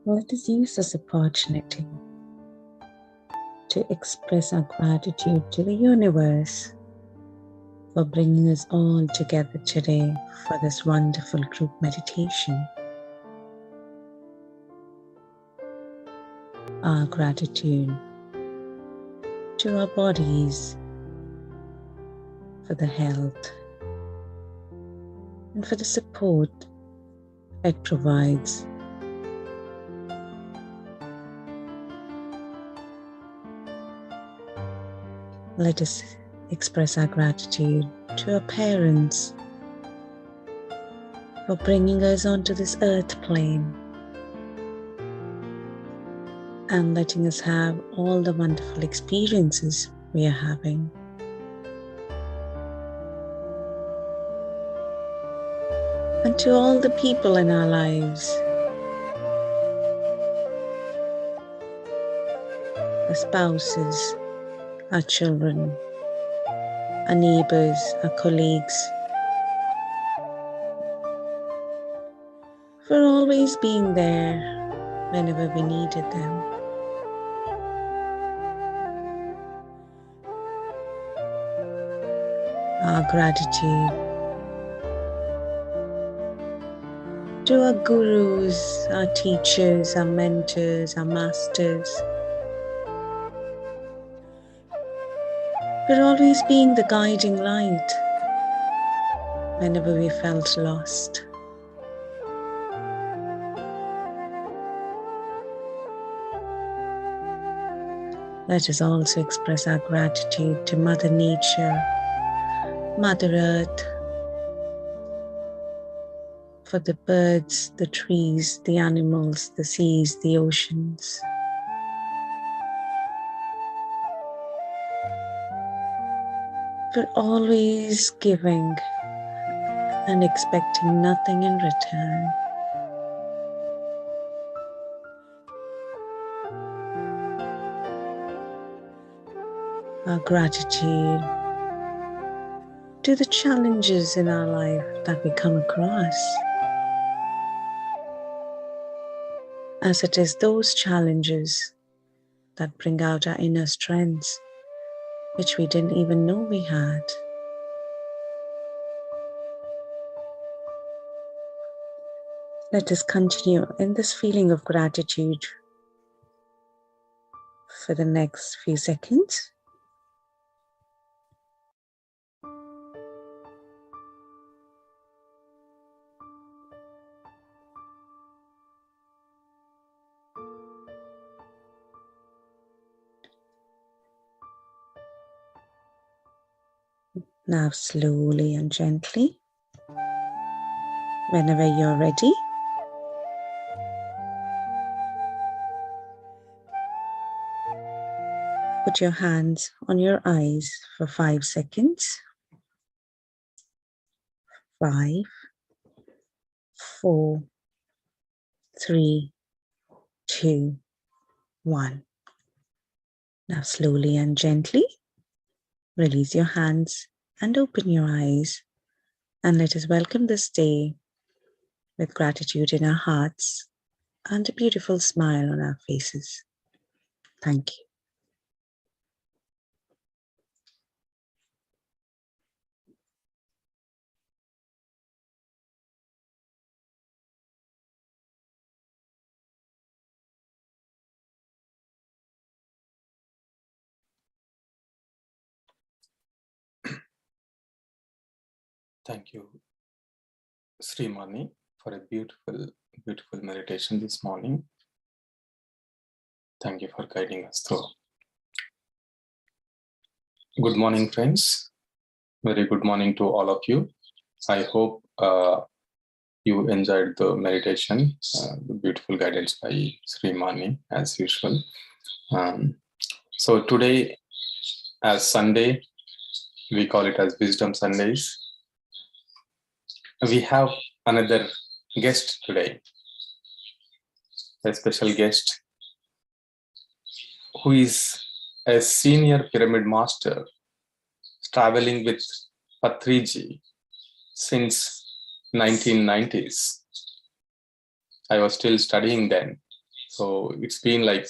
Let us use this opportunity to express our gratitude to the universe for bringing us all together today for this wonderful group meditation. Our gratitude to our bodies for the health and for the support it provides. Let us express our gratitude to our parents for bringing us onto this earth plane and letting us have all the wonderful experiences we are having. And to all the people in our lives, our spouses, our children, our neighbors, our colleagues, for always being there whenever we needed them. Our gratitude to our gurus, our teachers, our mentors, our masters, for always being the guiding light whenever we felt lost. Let us also express our gratitude to Mother Nature, Mother Earth, for the birds, the trees, the animals, the seas, the oceans. For always giving and expecting nothing in return. Our gratitude to the challenges in our life that we come across, as it is those challenges that bring out our inner strengths, which we didn't even know we had. Let us continue in this feeling of gratitude for the next few seconds. Now slowly and gently, whenever you're ready, put your hands on your eyes for 5 seconds. 5, 4, 3, 2, 1. Now slowly and gently, release your hands and open your eyes, and let us welcome this day with gratitude in our hearts and a beautiful smile on our faces. Thank you. Thank you, Srimani, for a beautiful, beautiful meditation this morning. Thank you for guiding us through. Good morning, friends. Very good morning to all of you. I hope you enjoyed the meditation, the beautiful guidance by Srimani, as usual. So today, as Sunday, we call it as Wisdom Sundays. We have another guest today, a special guest who is a senior pyramid master traveling with Patriji since 1990s. I was still studying then. So it's been like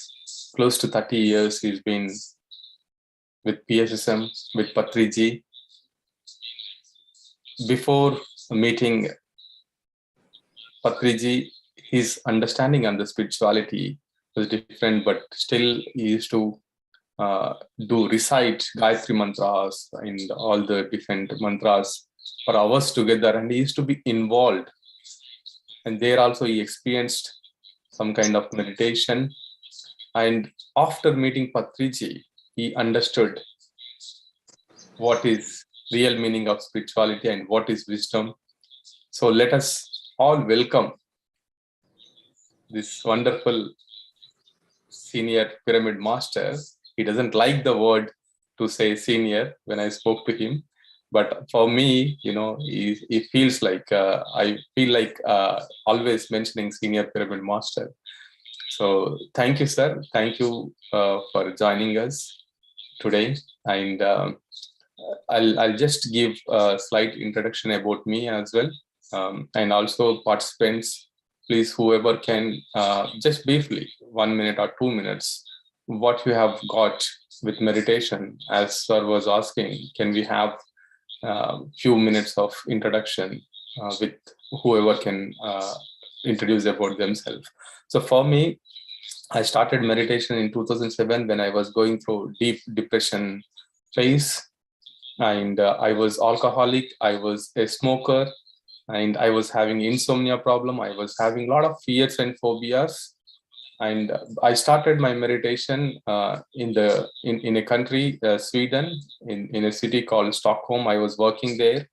close to 30 years he's been with PSSM, with Patriji. Before meeting Patriji, his understanding on the spirituality was different, but still he used to recite Gayatri mantras and all the different mantras for hours together, and he used to be involved. And there also he experienced some kind of meditation. And after meeting Patriji, he understood what is real meaning of spirituality and what is wisdom. So let us all welcome this wonderful senior pyramid master. He doesn't like the word to say senior when I spoke to him, but for me, he feels like I feel like always mentioning senior pyramid master. So thank you, sir. Thank you for joining us today. And I'll just give a slight introduction about me as well. And also participants, please, whoever can, just briefly, 1 minute or 2 minutes, what you have got with meditation. As sir was asking, can we have a few minutes of introduction with whoever can introduce about themselves. So for me, I started meditation in 2007 when I was going through deep depression phase. And I was alcoholic, I was a smoker, and I was having insomnia problem. I was having a lot of fears and phobias. And I started my meditation in a country, Sweden, in a city called Stockholm. I was working there,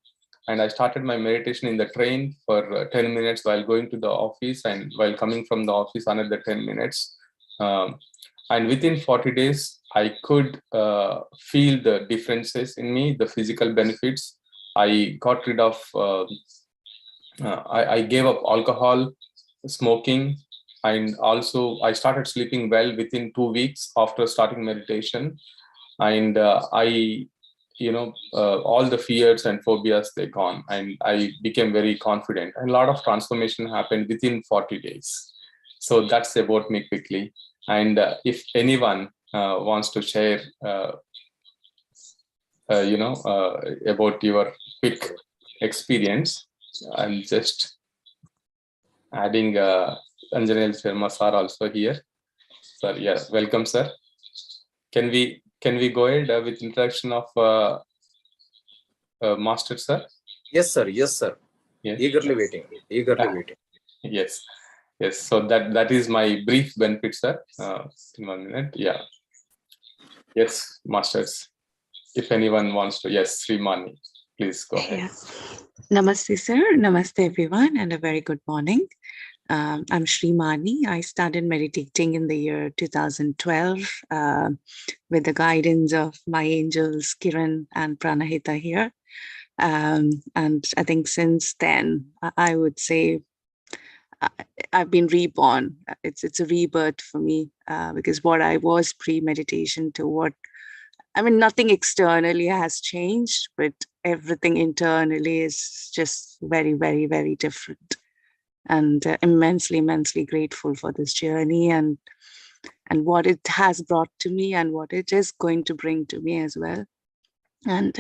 and I started my meditation in the train for 10 minutes while going to the office, and while coming from the office another 10 minutes. And within 40 days, I could feel the differences in me, the physical benefits. I got rid of, I gave up alcohol, smoking, and also I started sleeping well within 2 weeks after starting meditation. And all the fears and phobias, they gone, and I became very confident, and a lot of transformation happened within 40 days. So that's about me quickly. And if anyone wants to share about your quick experience, I'm just adding Anjaneyal Sharma sir also here. Sir, yeah, welcome, sir. Can we go ahead with introduction of master, sir? Yes, sir. Yes, sir. Yes. Eagerly waiting. Waiting. Yes. So that is my brief benefit, sir. In 1 minute. Yeah. Yes, masters. If anyone wants to, yes, Srimani, please go ahead. Yeah. Namaste, sir. Namaste, everyone, and a very good morning. I'm Srimani. I started meditating in the year 2012 with the guidance of my angels, Kiran and Pranahita here. And I think since then, I would say I've been reborn. It's a rebirth for me because what I was pre-meditation to what, I mean, nothing externally has changed, but everything internally is just very, very, very different. And immensely, immensely grateful for this journey and what it has brought to me and what it is going to bring to me as well. And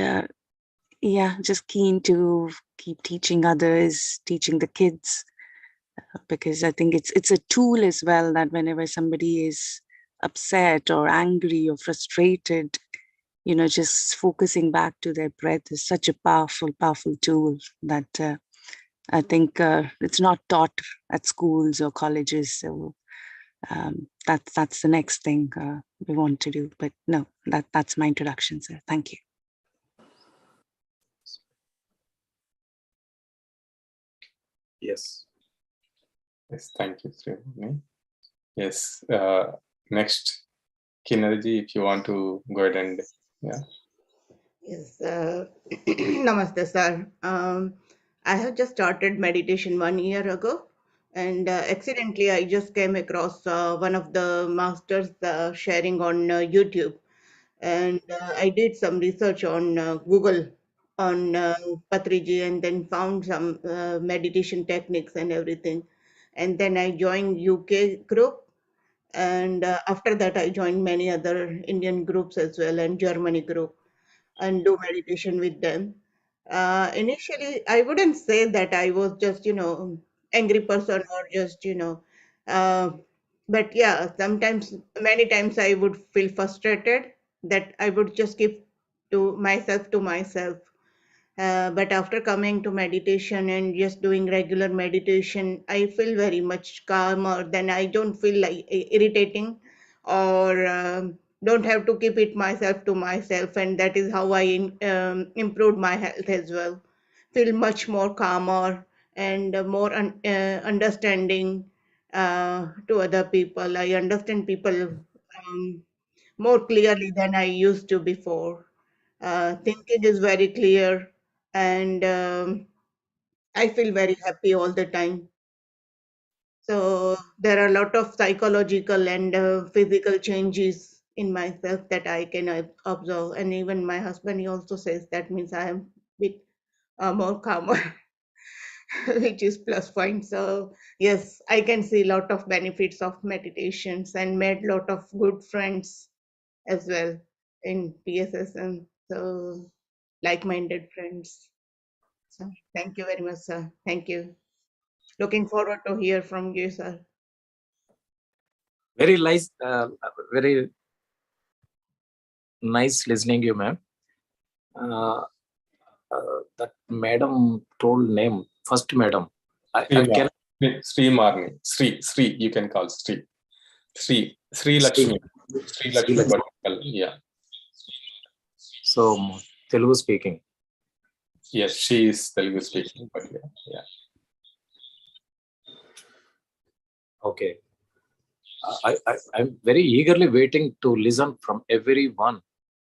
yeah, just keen to keep teaching others, teaching the kids, because I think it's a tool as well that whenever somebody is upset or angry or frustrated, just focusing back to their breath is such a powerful, powerful tool that I think it's not taught at schools or colleges. So that's the next thing we want to do. But no, that's my introduction, sir. Thank you. Yes. Yes, thank you, Srimani. Yes, next, Kinnarji, if you want to go ahead and, yeah. Yes, namaste, sir. I have just started meditation 1 year ago, and accidentally I just came across one of the masters sharing on YouTube, and I did some research on Google on Patriji, and then found some meditation techniques and everything, and then I joined UK group. And after that, I joined many other Indian groups as well, and Germany group, and do meditation with them. Initially, I wouldn't say that I was just, angry person or just, uh, but yeah, sometimes, many times I would feel frustrated that I would just keep to myself. But after coming to meditation and just doing regular meditation, I feel very much calmer. Then I don't feel like irritating or don't have to keep it myself to myself. And that is how I improved my health as well. Feel much more calmer and more understanding to other people. I understand people more clearly than I used to before. Thinking is very clear, and I feel very happy all the time. So there are a lot of psychological and physical changes in myself that I can observe, and even my husband, he also says that means I am bit more calmer, which is plus point. So yes, I can see a lot of benefits of meditations and made lot of good friends as well in PSSM. So like-minded friends. So thank you very much, sir. Thank you. Looking forward to hear from you, sir. Very nice, very nice listening you, ma'am. That madam told name, first madam. I can Sri Marni. Sri, you can call Sri. Sri Lakshmi. Sri Lakshmi Bhattal. Yeah. So Telugu speaking. Yes, she is Telugu speaking, but yeah. Okay. I'm very eagerly waiting to listen from everyone,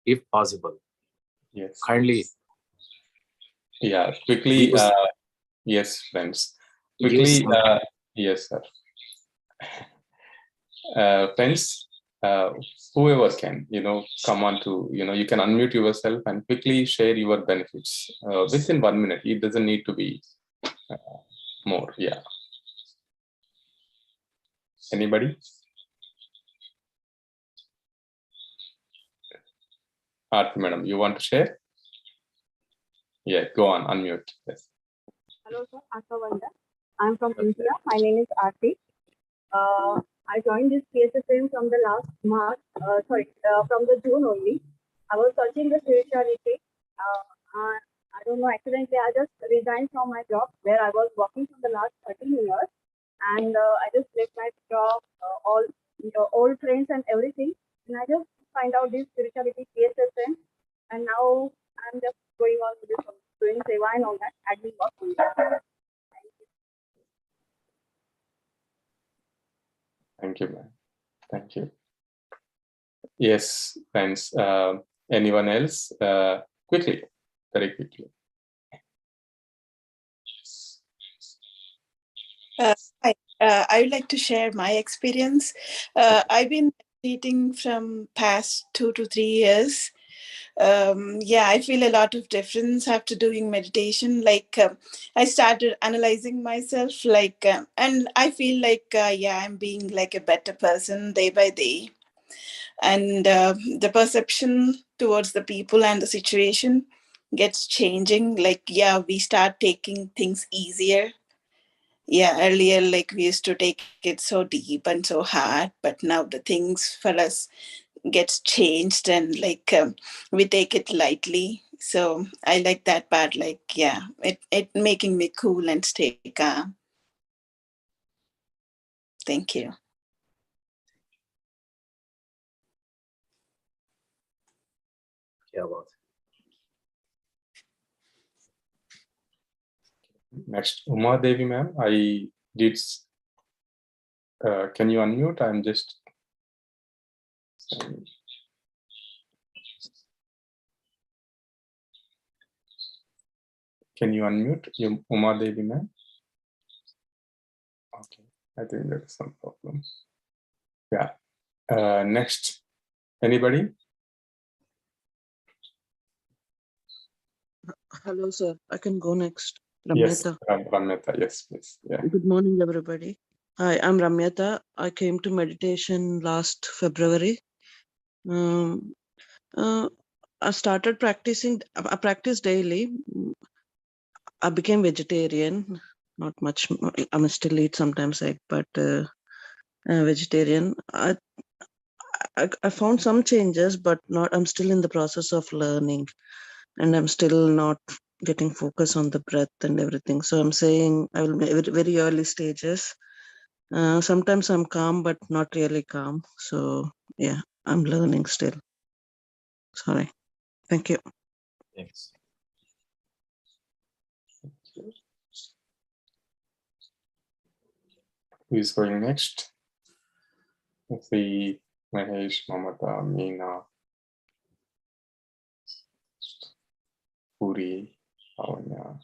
if possible. Yes. Kindly. Yeah, quickly. Yes, friends. Quickly. Yes, sir. Friends, whoever can, come on to, you can unmute yourself and quickly share your benefits within 1 minute. It doesn't need to be more. Yeah. Anybody? Aarti madam, you want to share? Yeah, go on, unmute. Yes. Hello, sir. Asawanda. I'm from India. My name is Aarti. I joined this PSSM from the last March, from the June only. I was searching the spirituality. I don't know, accidentally, I just resigned from my job where I was working for the last 13 years. And I just left my job, all old friends and everything. And I just find out this spirituality PSSM. And now I'm just going on with this, doing seva and all that, admin work only. Thank you, ma'am. Thank you. Yes, friends. Anyone else? Quickly, very quickly. Hi. I would like to share my experience. I've been meditating from past 2 to 3 years. I feel a lot of difference after doing meditation. I started analyzing myself, and I feel I'm being like a better person day by day. And the perception towards the people and the situation gets changing. We start taking things easier. Earlier, we used to take it so deep and so hard, but now the things for us gets changed, and we take it lightly. So I like that part. It making me cool and stay calm. Thank you. Next, Uma Devi, ma'am. I did. Can you unmute? I'm just. Can you unmute Uma Devi, ma'am? Okay, I think there's some problem. Yeah. Next, anybody? Hello, sir. I can go next. Yes, Rameta. Rameta. Yes, please. Yeah. Good morning, everybody. Hi, I'm Ramyata. I came to meditation last February. Um, I started practicing. I practice daily. I became vegetarian. Not much. I still eat sometimes egg, but vegetarian. I found some changes, but not. I'm still in the process of learning, and I'm still not getting focus on the breath and everything. So I'm saying I will very early stages. Sometimes I'm calm, but not really calm. So yeah, I'm learning still. Sorry. Thank you. Thanks. Who is going next? Let's see, Mahesh, Mamata, Meena, Puri, Lavanya,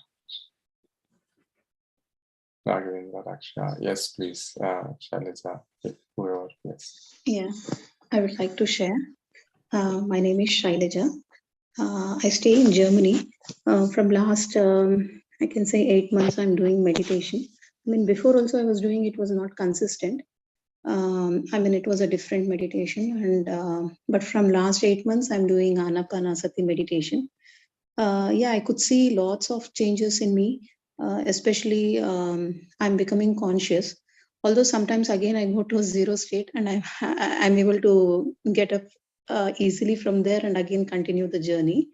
Raghavendra, Raksha. Yes, please, Shailaja, whoever, yes. Yeah, I would like to share. My name is Shailaja. I stay in Germany. From last, I can say 8 months, I'm doing meditation. I mean, before also I was doing, it was not consistent. I mean, it was a different meditation. And but from last 8 months, I'm doing Anapanasati meditation. Yeah, I could see lots of changes in me, especially I'm becoming conscious. Although sometimes again I go to a zero state and I'm able to get up easily from there and again continue the journey.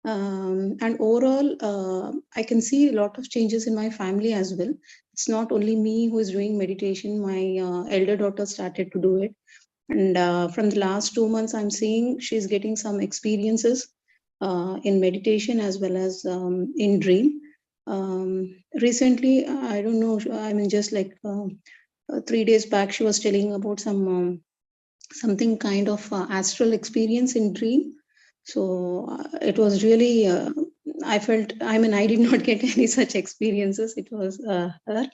And overall, I can see a lot of changes in my family as well. It's not only me who is doing meditation. My elder daughter started to do it, and from the last 2 months, I'm seeing she's getting some experiences in meditation as well as in dream. Recently, I don't know, I mean, just like 3 days back, she was telling about something kind of astral experience in dream. So it was really, I felt, I mean, I did not get any such experiences. It was her.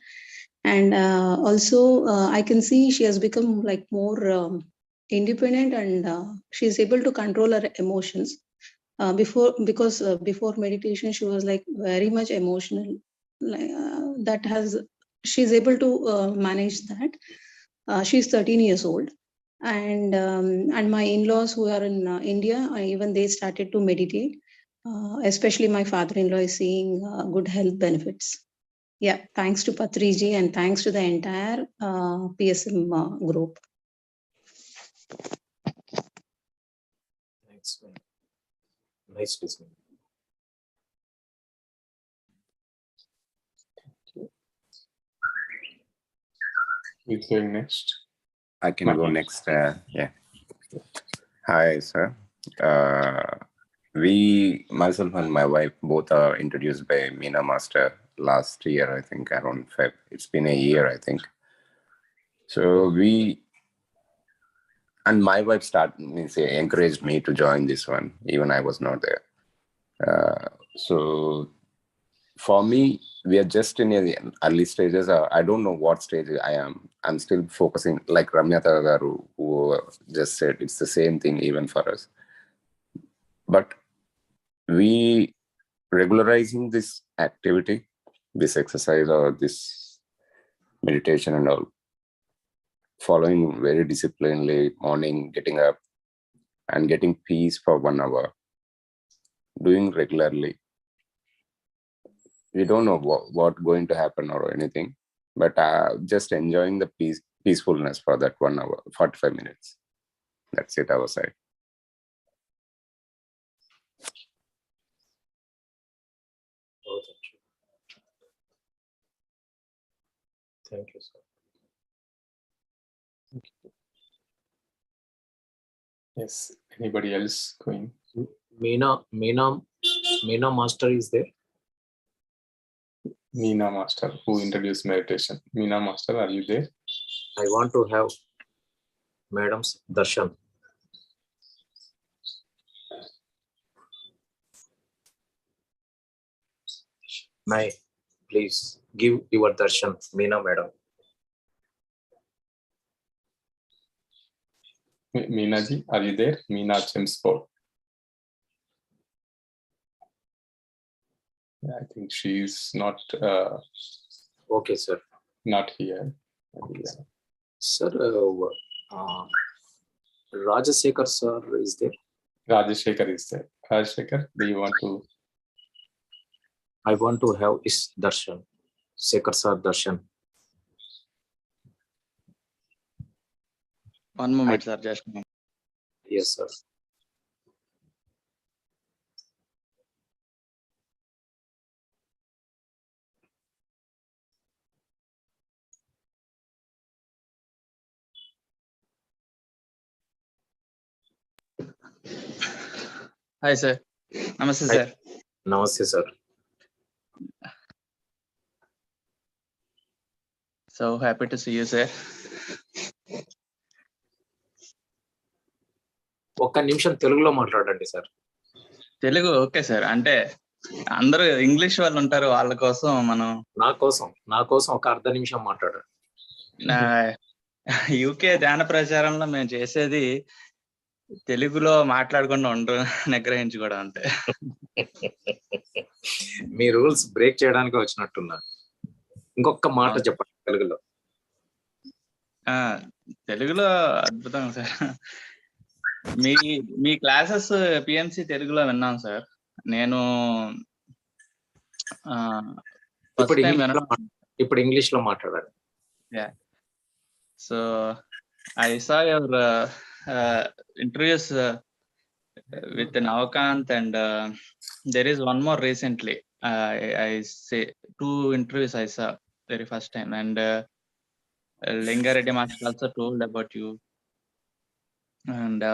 And also, I can see she has become like more independent, and she's able to control her emotions. Before meditation, she was like very much emotional. Like she's able to manage that. She's 13 years old, and my in-laws who are in India, even they started to meditate. Especially my father-in-law is seeing good health benefits. Yeah, thanks to Patriji and thanks to the entire PSM group. Thanks. Nice listening. Who's going next? I can go next. Yeah. Hi, sir. Myself and my wife, both are introduced by Meena Master last year, I think, around Feb. It's been a year, I think. So and my wife encouraged me to join this one, even I was not there. So for me, we are just in the early stages. I don't know what stage I am. I'm still focusing, like Ramyata Garu, who just said, it's the same thing even for us. But we regularizing this activity, this exercise or this meditation and all, following very disciplinedly, morning, getting up and getting peace for 1 hour, doing regularly. We don't know what going to happen or anything, but just enjoying the peacefulness for that 1 hour, 45 minutes. That's it, our side. Oh, thank you, sir. Yes, anybody else going? Meena Master is there. Meena Master, who introduced meditation. Meena Master, are you there? I want to have Madam's darshan. May please give your darshan, Meena Madam. Meena ji, are you there? Meena Chimsport. I think she's not. Okay, sir. Not here. Sir, Rajasekhar sir is there. Rajasekhar is there. Rajasekhar, do you want to? I want to have his darshan. Sekhar sir darshan. One moment, sir. Just a moment. Yes, sir. Hi, sir. Namaste, Hi. sir. Namaste, sir. So happy to see you, sir. ఒక్క నిమిషం తెలుగులో మాట్లాడండి sir. Telugu okay sir. అంటే అందరూ English వాళ్ళు ఉంటారు, వాళ్ళ కోసం మనం నా కోసం ఒక అర్ధ నిమిషం మాట్లాడండి. యూకే ధ్యాన ప్రచారంలో మేము చేసేది తెలుగులో మాట్లాడకుండా ఉండరు నిగ్రహించుకోవడం అంతే. మీ రూల్స్ బ్రేక్ చేయడానికి వచ్చినట్టున్నారు. ఇంకొక మాట చెప్పండి తెలుగులో. తెలుగులో అద్భుతం సార్. మీ క్లాసెస్ పిఎంసి తెలుగులో విన్నాను సార్. నేను ఇప్పుడు ఇంగ్లీష్ లో మాట్లాడాలి. So I saw your interviews with Navakant, and there is one more recently. I say 2 interviews I saw very first time, and Lingareddy Master also told about you, and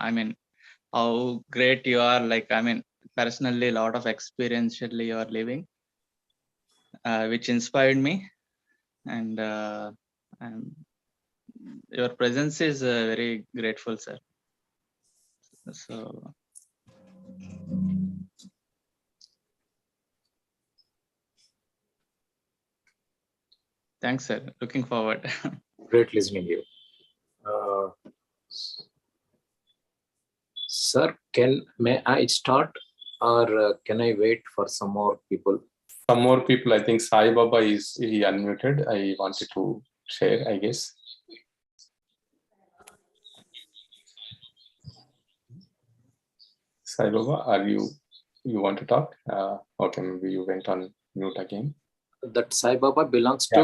I mean how great you are. Like, I mean, personally, a lot of experientially you are living, which inspired me, and your presence is very grateful, sir. So thanks, sir. Looking forward. Great listening to you. Sir, may I start, or can I wait for some more people? Some more people. I think Sai Baba he unmuted. I wanted to share, I guess. Sai Baba, you want to talk? Okay, maybe you went on mute again. That Sai Baba belongs to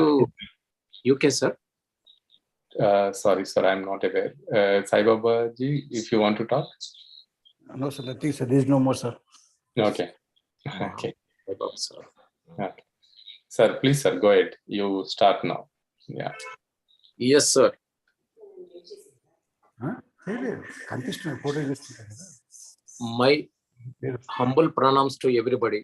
UK, sir. Sorry, sir, I'm not aware. Sai Baba ji, if you want to talk. No, sir. I think sir, there is no more, sir. Okay. Okay. Sai Baba, sir. Okay. Sir, please, sir, go ahead. You start now. Yeah. Yes, sir. My humble pranams to everybody.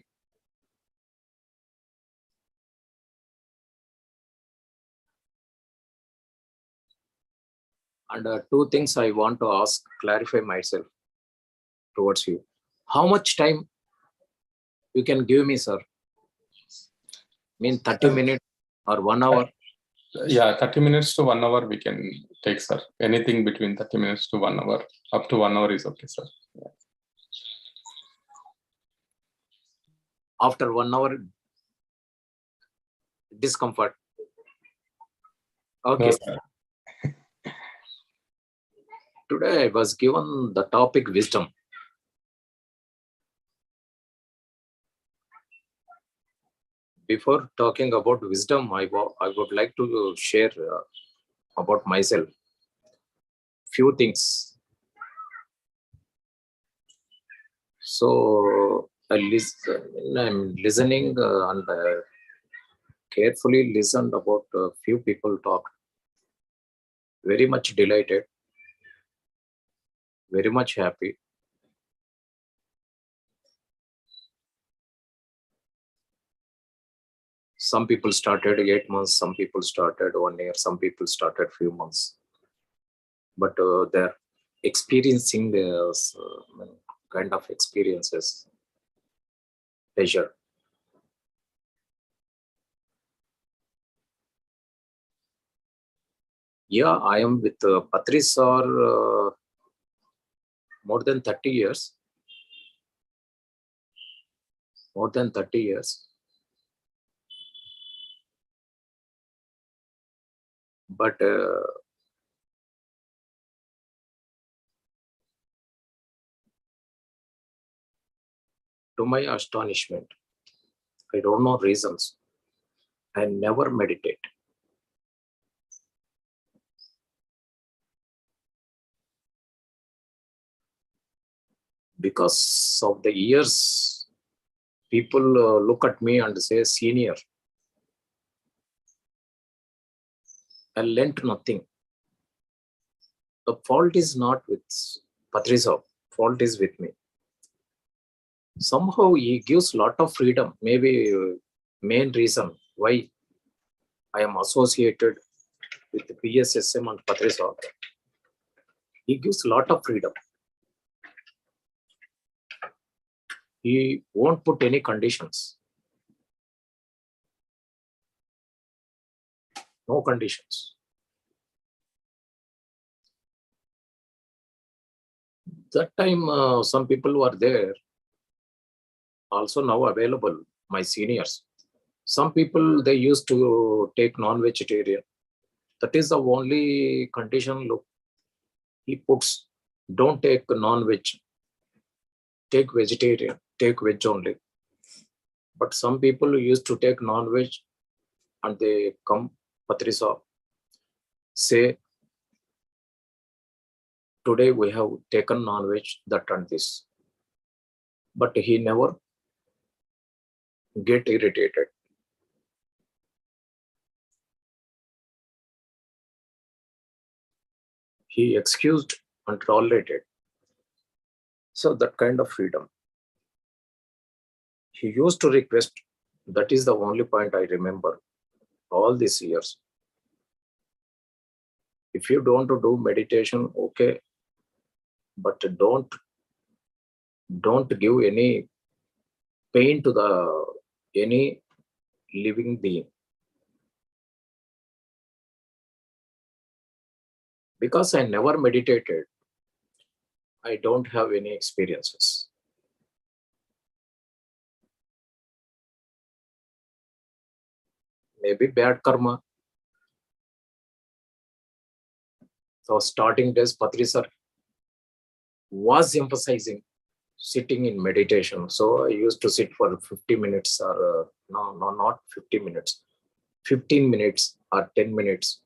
And 2 things I want to clarify myself towards you. How much time you can give me, sir? Mean 30 minutes or 1 hour? Yeah, 30 minutes to 1 hour we can take, sir. Anything between 30 minutes to 1 hour. Up to 1 hour is okay, sir. Yeah. After 1 hour, discomfort. Okay. No, sir. Today I was given the topic wisdom. Before talking about wisdom, I would like to share about myself. Few things. So I'm listening and carefully listened about few people talk. Very much delighted. Very much happy. Some people started 8 months, some people started 1 year, some people started few months. But they're experiencing this kind of experiences, pleasure. Yeah, I am with Patris for more than 30 years. More than 30 years. But to my astonishment, I don't know reasons, I never meditate. Because of the years, people look at me and say, senior. I learnt nothing. The fault is not with Patrisab, fault is with me. Somehow he gives lot of freedom. Maybe main reason why I am associated with the PSSM and Patrisab. He gives lot of freedom. He won't put any conditions. No conditions. That time, some people were there, also now available, my seniors. Some people, they used to take non-vegetarian. That is the only condition, look, he puts, don't take non-veg, take vegetarian, take veg only. But some people used to take non-veg and they come, Patrisab, say, today we have taken non-veg, that and this. But he never get irritated. He excused and tolerated. So that kind of freedom. He used to request, that is the only point I remember all these years. If you don't do meditation, okay, but don't give any pain to any living being. Because I never meditated, I don't have any experiences. Maybe bad karma. So starting days, Patri sir was emphasizing sitting in meditation. So I used to sit for 50 minutes or no, not 50 minutes, 15 minutes or 10 minutes.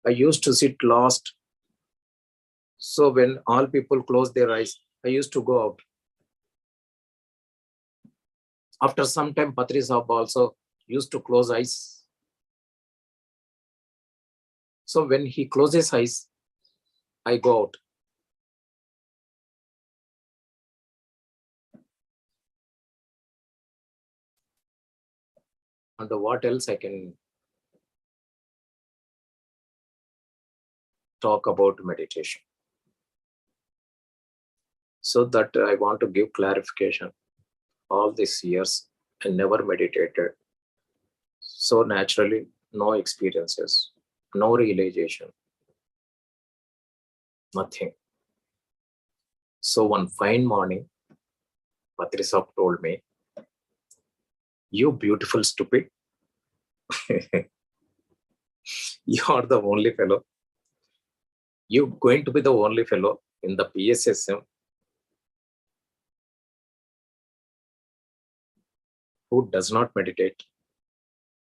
I used to sit last. So when all people close their eyes, I used to go out. After some time, Patri Sahab also used to close eyes. So when he closes eyes, I go out. And what else I can talk about meditation? So that I want to give clarification. All these years, I never meditated. So naturally, no experiences, no realization, nothing. So one fine morning, Patri Sahab told me, you beautiful stupid, you are the only fellow. You're going to be the only fellow in the PSSM who does not meditate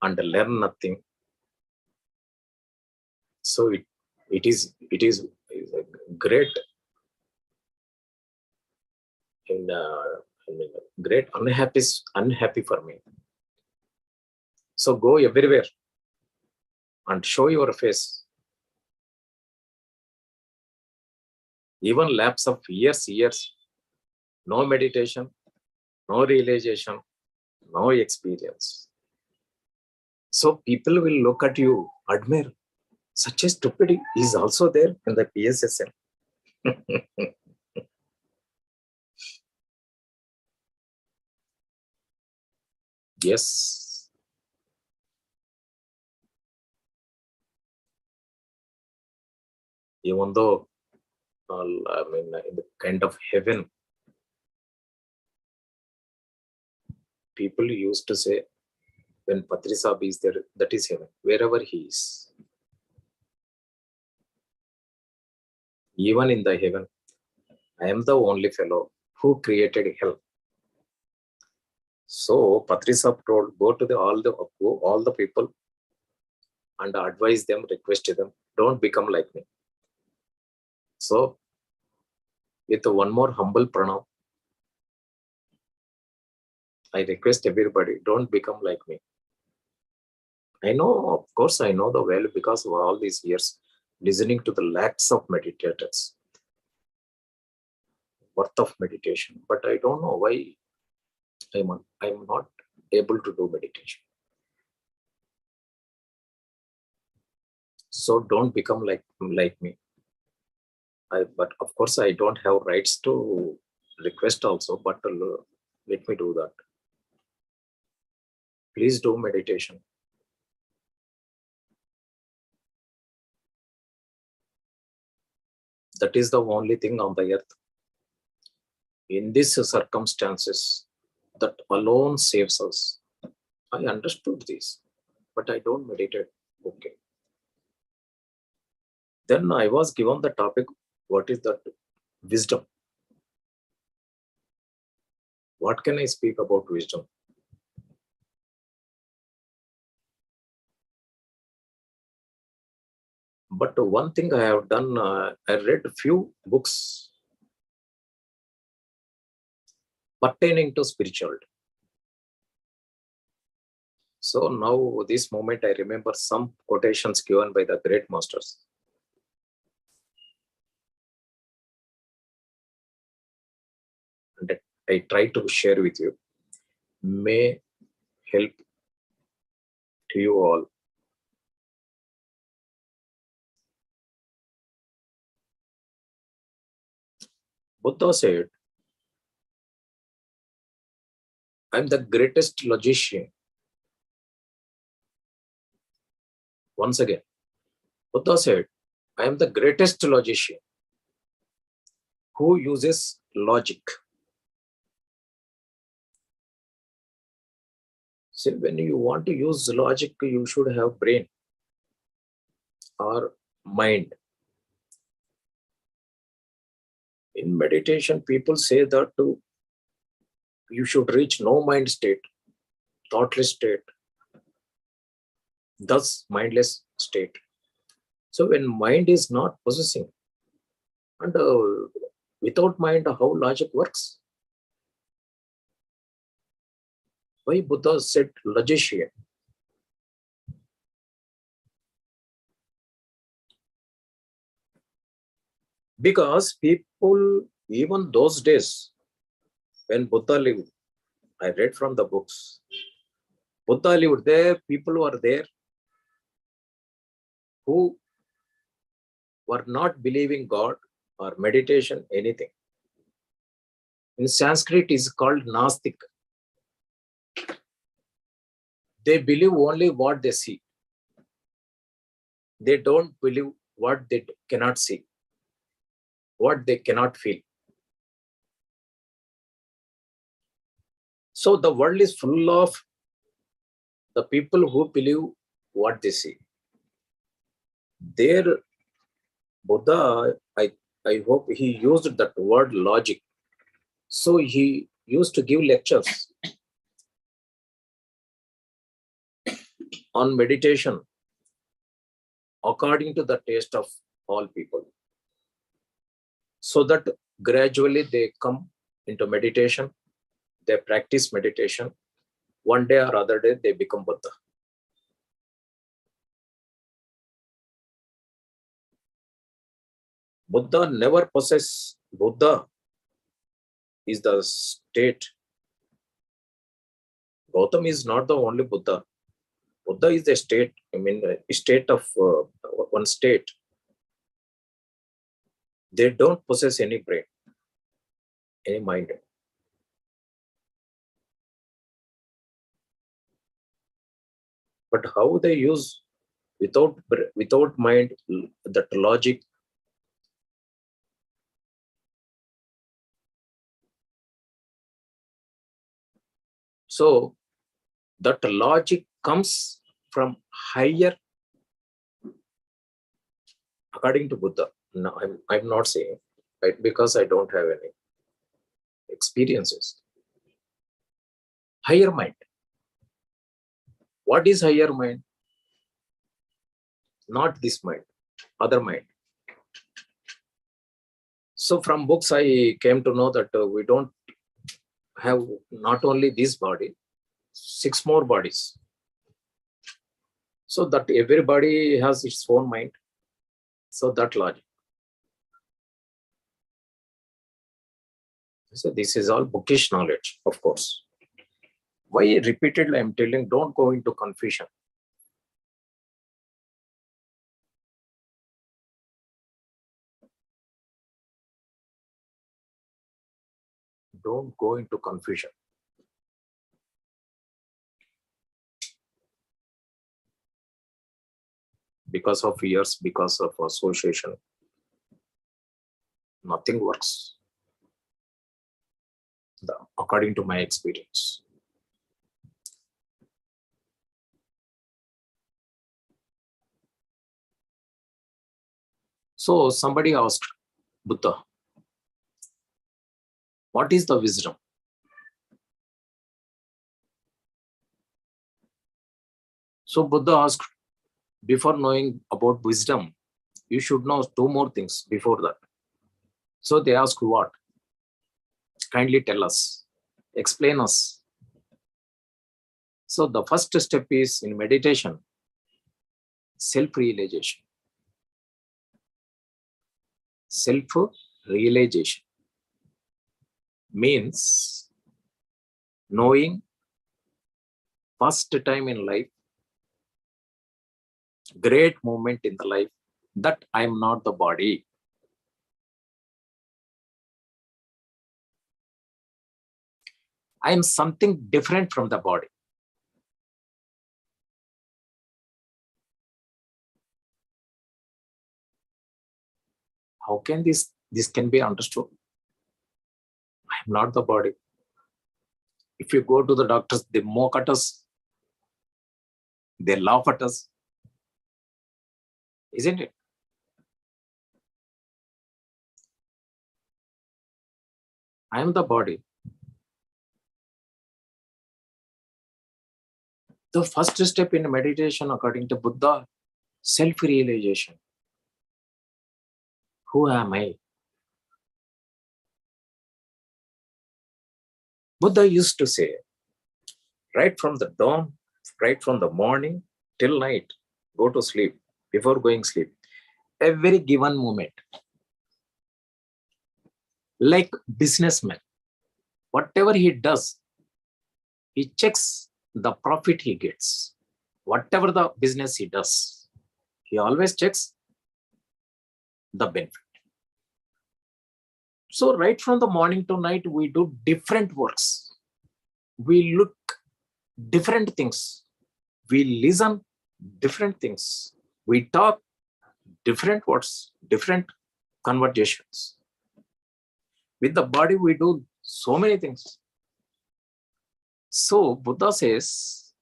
and learn nothing. So it is great great unhappy for me. So go everywhere and show your face. Even lapse of years, no meditation, no realization, no experience. So people will look at you, admire, such a stupid is also there in the PSSM. Yes. Even though, in the kind of heaven, people used to say, when Patri Sahab is there, that is heaven, wherever he is. Even in the heaven, I am the only fellow who created hell. So Patrisab told, go to all the people and advise them, request them, don't become like me. So with one more humble pranam, I request everybody, don't become like me. I know, of course, I know the value because of all these years listening to the lakhs of meditators, worth of meditation, but I don't know why I'm not able to do meditation. So don't become like me. But of course, I don't have rights to request also, but let me do that. Please do meditation. That is the only thing on the earth. In these circumstances, that alone saves us. I understood this, but I don't meditate. Okay. Then I was given the topic, what is that? Wisdom. What can I speak about wisdom? But one thing I have done, I read a few books pertaining to spirituality. So now, this moment, I remember some quotations given by the great masters. And I try to share with you. May help to you all. Buddha said, I'm the greatest logician. Once again, Buddha said, I am the greatest logician who uses logic. See, when you want to use logic, you should have brain or mind. In meditation, people say that you should reach no mind state, thoughtless state, thus mindless state. So when mind is not possessing, and without mind, how logic works? Why Buddha said logician? Because people, even those days, when Buddha lived, I read from the books, Buddha lived there, people were there who were not believing God or meditation, anything. In Sanskrit, is called Nastik. They believe only what they see. They don't believe what they cannot see, what they cannot feel. So the world is full of the people who believe what they see. There, Buddha, I hope he used that word logic. So he used to give lectures on meditation according to the taste of all people. So that gradually they come into meditation, they practice meditation. One day or other day, they become Buddha. Buddha never possesses. Buddha is the state. Gautam is not the only Buddha. Buddha is the state, a state of one state. They don't possess any brain, any mind. But how they use without mind, that logic? So that logic comes from higher, according to Buddha, No, I'm not saying, right? Because I don't have any experiences. Higher mind. What is higher mind? Not this mind, other mind. So from books, I came to know that we don't have not only this body, 6 more bodies. So that everybody has its own mind. So that logic. So this is all bookish knowledge, of course. Why repeatedly I'm telling, don't go into confusion. Don't go into confusion. Because of fears, because of association, nothing works. According to my experience. So somebody asked Buddha, what is the wisdom? So Buddha asked, before knowing about wisdom, you should know 2 more things before that. So they asked what? Kindly tell us, explain us. So the first step is in meditation, self-realization. Self-realization means knowing first time in life, great moment in the life, that I am not the body. I am something different from the body. How can this can be understood? I am not the body. If you go to the doctors, they mock at us. They laugh at us. Isn't it? I am the body. The first step in meditation, according to Buddha, self-realization. Who am I? Buddha used to say, right from the dawn, right from the morning till night, go to sleep, before going sleep, every given moment, like businessman, whatever he does, he checks the profit he gets. Whatever the business he does, he always checks the benefit. So right from the morning to night, we do different works. We look different things. We listen different things. We talk different words, different conversations. With the body, we do so many things. So Buddha says,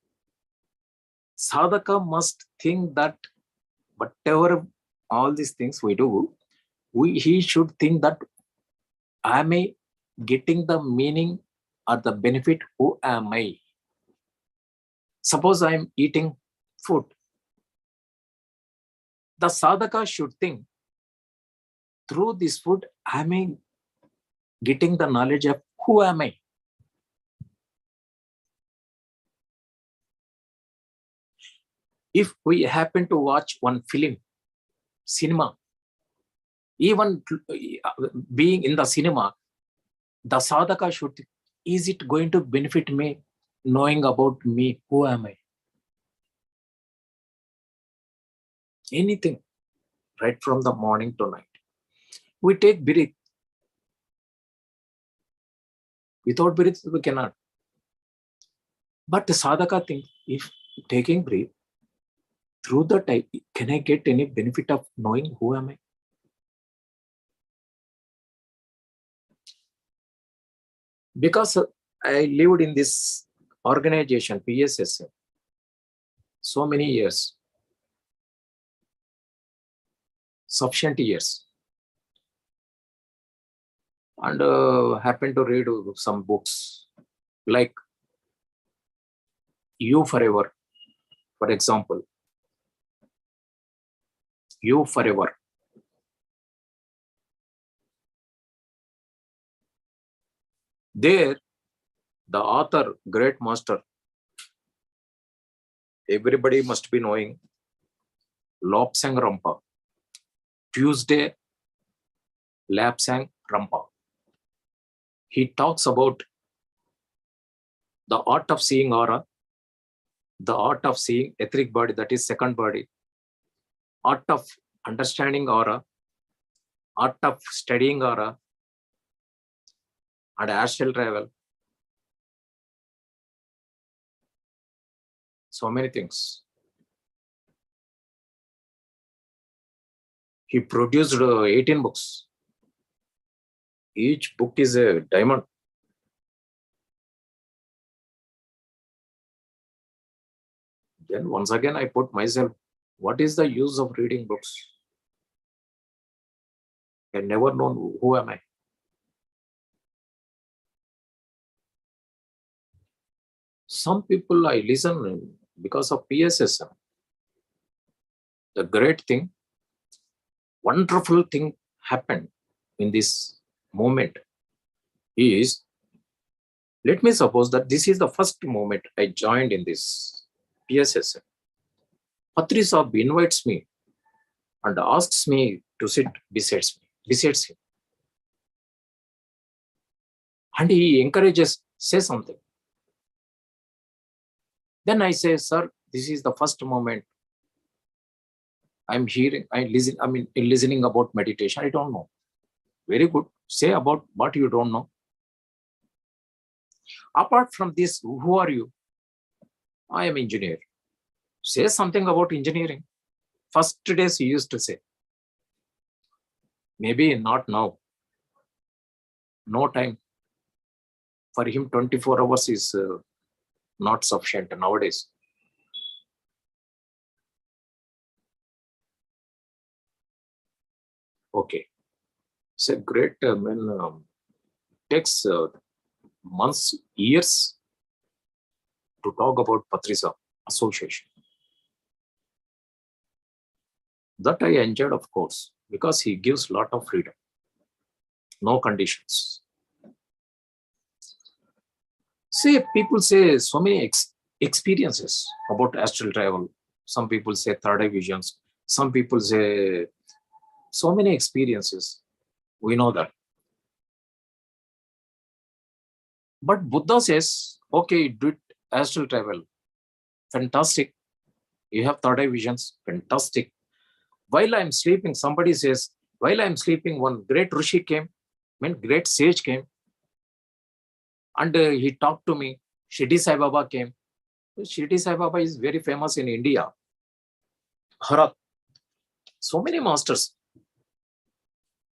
sadhaka must think that whatever all these things we do, he should think that am I getting the meaning or the benefit? Who am I? Suppose I am eating food. The sadhaka should think, through this food, am I getting the knowledge of who am I? If we happen to watch one film, cinema, even being in the cinema, the sadhaka should think, is it going to benefit me, knowing about me, who am I? Anything, right from the morning to night. We take breath. Without breath, we cannot. But the sadhaka thinks, if taking breath, through the time, can I get any benefit of knowing who am I? Because I lived in this organization, PSSM, so many years, sufficient years. and happened to read some books like You Forever, for example. You Forever. There, the author, great master, everybody must be knowing, Lobsang Rampa. Tuesday, Lapsang Rampa. He talks about the art of seeing aura, the art of seeing etheric body, that is second body, art of understanding aura, art of studying aura, and astral travel. So many things. He produced 18 books. Each book is a diamond. Then once again, I put myself, what is the use of reading books? I never known who am I. Some people I listen because of PSSM. The great thing, wonderful thing happened in this moment is, let me suppose that this is the first moment I joined in this PSSM. Patri Saab invites me and asks me to sit beside him. And he encourages, say something. Then I say, sir, this is the first moment I'm hearing, listening about meditation. I don't know. Very good. Say about what you don't know. Apart from this, who are you? I am engineer. Say something about engineering. First days he used to say. Maybe not now. No time. For him, 24 hours is not sufficient nowadays. Okay. It's a great, takes months, years to talk about Patri Saab association. That I enjoyed, of course, because he gives a lot of freedom. No conditions. See, people say so many experiences about astral travel. Some people say third eye visions. Some people say so many experiences. We know that. But Buddha says, okay, do it astral travel. Fantastic. You have third eye visions. Fantastic. While I'm sleeping, somebody says, while I'm sleeping, one great Rishi came, great sage came. And he talked to me. Shirdi Sai Baba came. Shirdi Sai Baba is very famous in India. Harat. So many masters.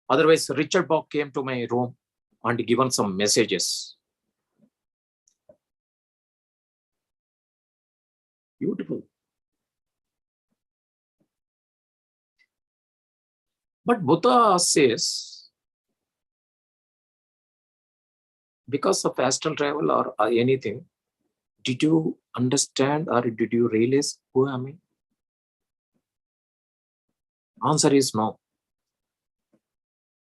Otherwise, Richard Bach came to my room and given some messages. Beautiful. But Buddha says, because of astral travel or anything, did you understand or did you realize who am I? Answer is no.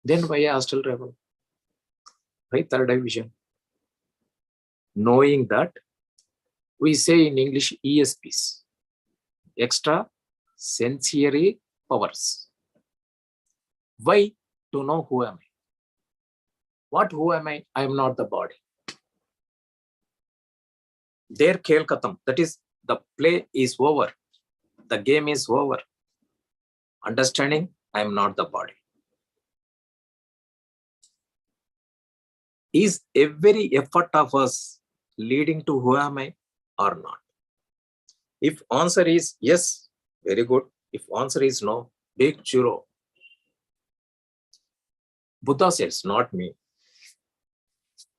Then why astral travel? Why third eye vision? Knowing that, we say in English ESPs, extra sensory powers. Why? To know who am I. What who am I? I am not the body. There khel khatam. That is, the play is over. The game is over. Understanding, I am not the body. Is every effort of us leading to who am I or not? If answer is yes, very good. If answer is no, big zero. Buddha says, not me.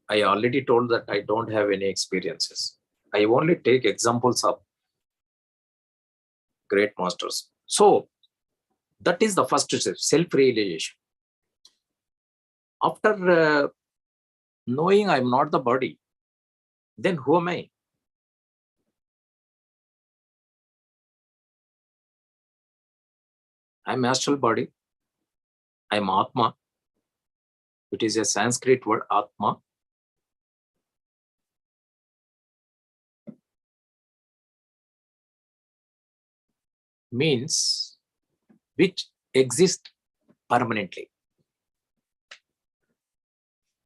I already told that I don't have any experiences. I only take examples of great masters. So that is the first step, self-realization. After knowing I'm not the body, then who am I? I'm astral body. I'm Atma. It is a Sanskrit word, Atma. Means which exist permanently,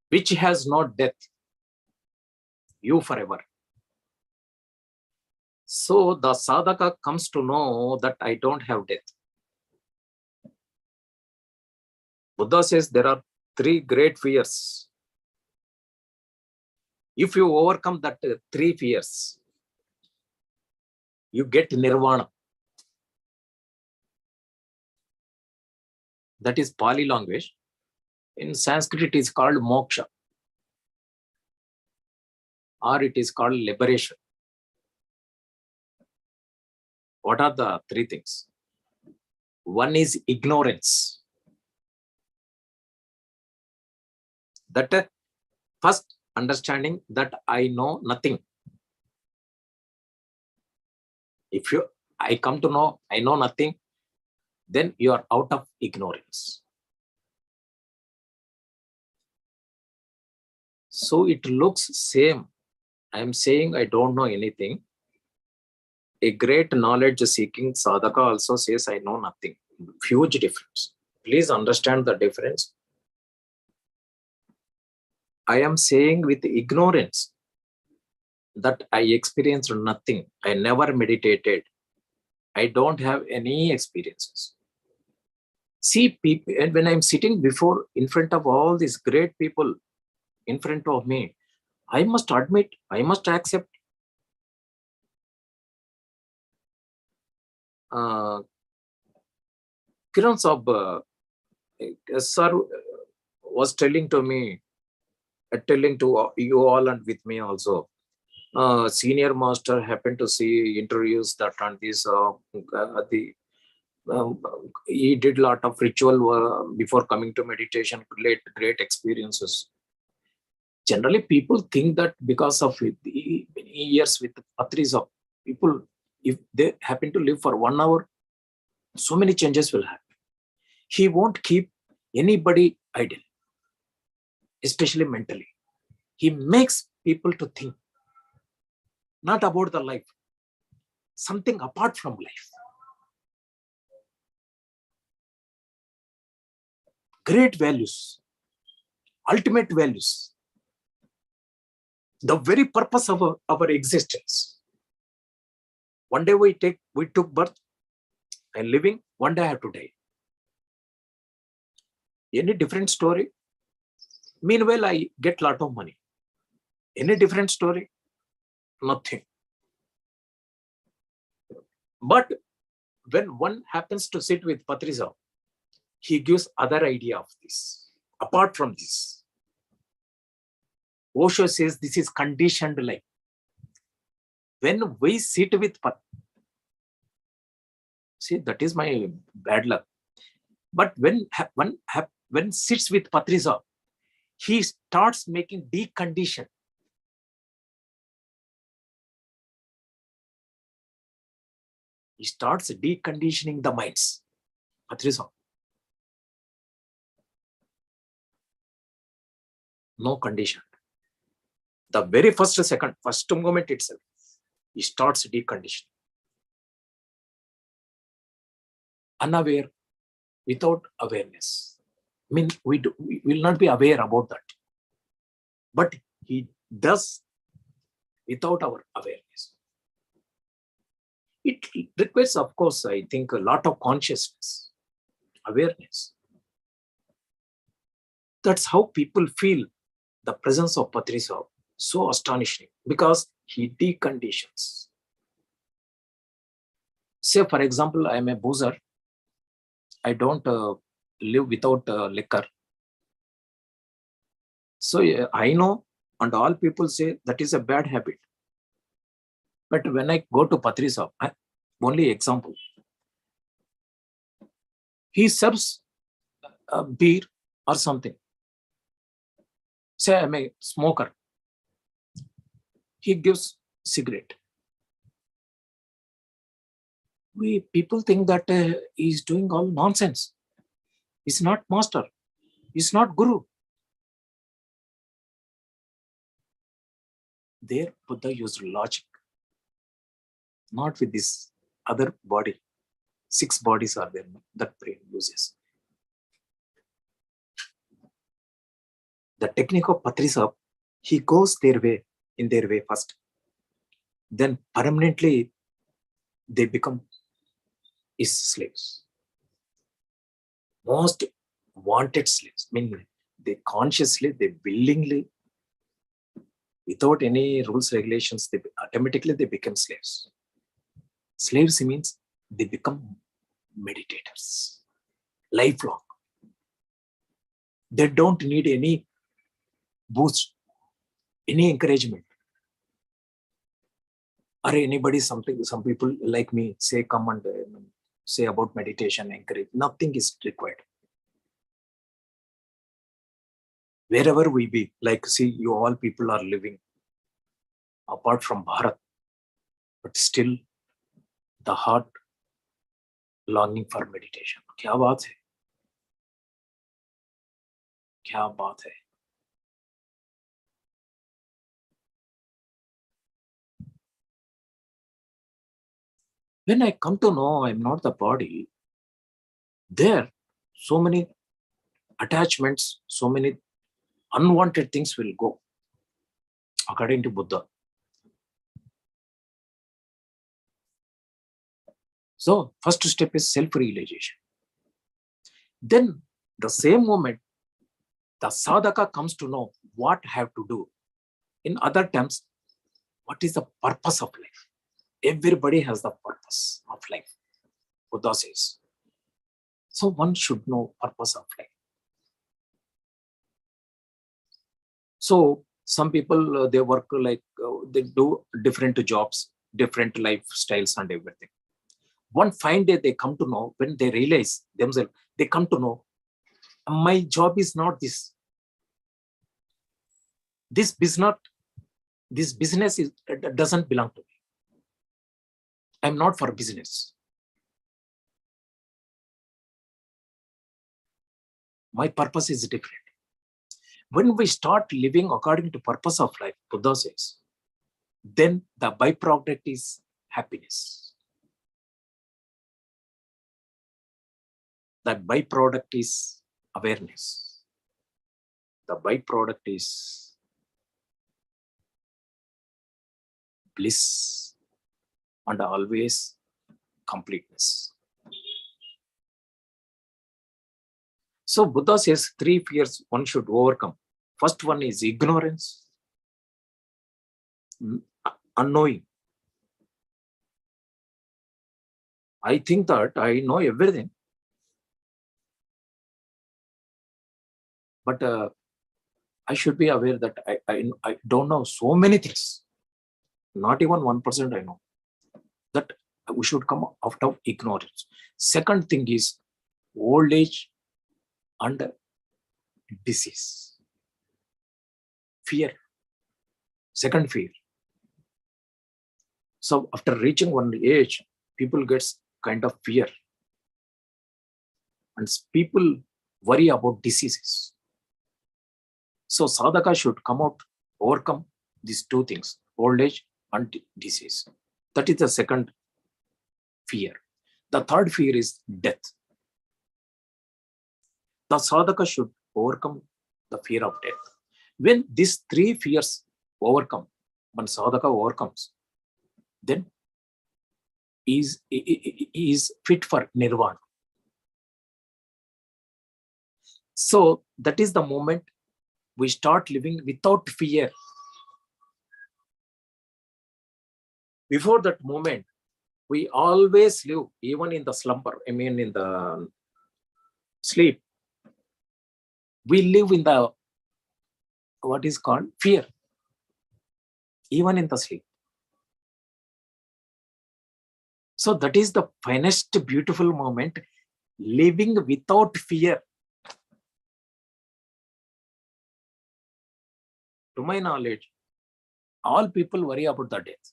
which has no death, you forever. So the sadhaka comes to know that I don't have death. Buddha says there are 3 great fears. If you overcome that 3 fears, you get nirvana. That is Pali language. In Sanskrit, it is called moksha, or it is called liberation. What are the 3 things? One is ignorance. That first understanding that I know nothing. If I come to know I know nothing, then you are out of ignorance. So it looks same. I am saying I don't know anything. A great knowledge seeking sadhaka also says I know nothing. Huge difference. Please understand the difference. I am saying with ignorance that I experienced nothing. I never meditated. I don't have any experiences. See, people, and when I'm sitting in front of all these great people in front of me, I must admit, I must accept. Kiran Saab, sir was telling to me, telling to you all and with me also. Senior master happened to see interviews that on this he did a lot of ritual before coming to meditation, great experiences. Generally, people think that because of many years with Patris, people, if they happen to live for 1 hour, so many changes will happen. He won't keep anybody idle, especially mentally. He makes people to think, not about the life, something apart from life. Great values, ultimate values, the very purpose of our existence. One day we took birth and living, one day I have to die. Any different story? Meanwhile, I get lot of money. Any different story? Nothing. But when one happens to sit with Patrisa, he gives other idea of this. Apart from this, Osho says this is conditioned life. When we sit with see, that is my bad luck. But when sits with Patrisa, he starts making decondition. He starts deconditioning the minds. Patrisa. No condition. The very first moment itself, he starts deconditioning. Unaware, without awareness. I mean, we will not be aware about that. But he does without our awareness. It requires, of course, I think, a lot of consciousness, awareness. That's how people feel the presence of Patrisa so astonishing, because he deconditions. Say, for example, I am a boozer. I don't live without liquor. So I know, and all people say that is a bad habit. But when I go to Patrisa, only example, he serves beer or something. Say I'm a smoker. He gives cigarette. People think that he's doing all nonsense. He's not master. He's not guru. There Buddha used logic, not with this other body. 6 bodies are there that brain uses. The technique of Patrisab, he goes in their way first. Then permanently they become his slaves. Most wanted slaves, meaning they consciously, they willingly, without any rules, regulations, they automatically they become slaves. Slaves means they become meditators, lifelong. They don't need any boost, any encouragement. Or anybody, some people like me say, come and say about meditation, encourage. Nothing is required. Wherever we be, like see, you all people are living apart from Bharat, but still the heart longing for meditation. क्या बात है? क्या बात है? When I come to know I'm not the body, there so many attachments, so many unwanted things will go, according to Buddha. So first step is self-realization. Then the same moment, the sadhaka comes to know what I have to do. In other terms, what is the purpose of life? Everybody has the purpose of life, Buddha says. So one should know purpose of life. So some people, they work like, they do different jobs, different lifestyles and everything. One fine day they come to know, when they realize themselves, they come to know, my job is not this. This business doesn't belong to me. I'm not for business. My purpose is different. When we start living according to purpose of life, Buddha says, then the byproduct is happiness. The byproduct is awareness. The byproduct is bliss and always completeness. So Buddha says 3 fears one should overcome. First one is ignorance, unknowing. I think that I know everything, but I should be aware that I don't know so many things. Not even 1% I know. That we should come out of ignorance. Second thing is old age and disease. Fear. Second fear. So after reaching one age, people get kind of fear. And people worry about diseases. So sadhaka should come out, overcome these 2 things, old age and disease. That is the second fear. The third fear is death. The sadhaka should overcome the fear of death. When these 3 fears overcome, when sadhaka overcomes, then he is fit for nirvana. So that is the moment we start living without fear. Before that moment, we always live, even in the slumber, I mean in the sleep, we live in the, what is called, fear, even in the sleep. So that is the finest, beautiful moment, living without fear. to my knowledge, all people worry about the death.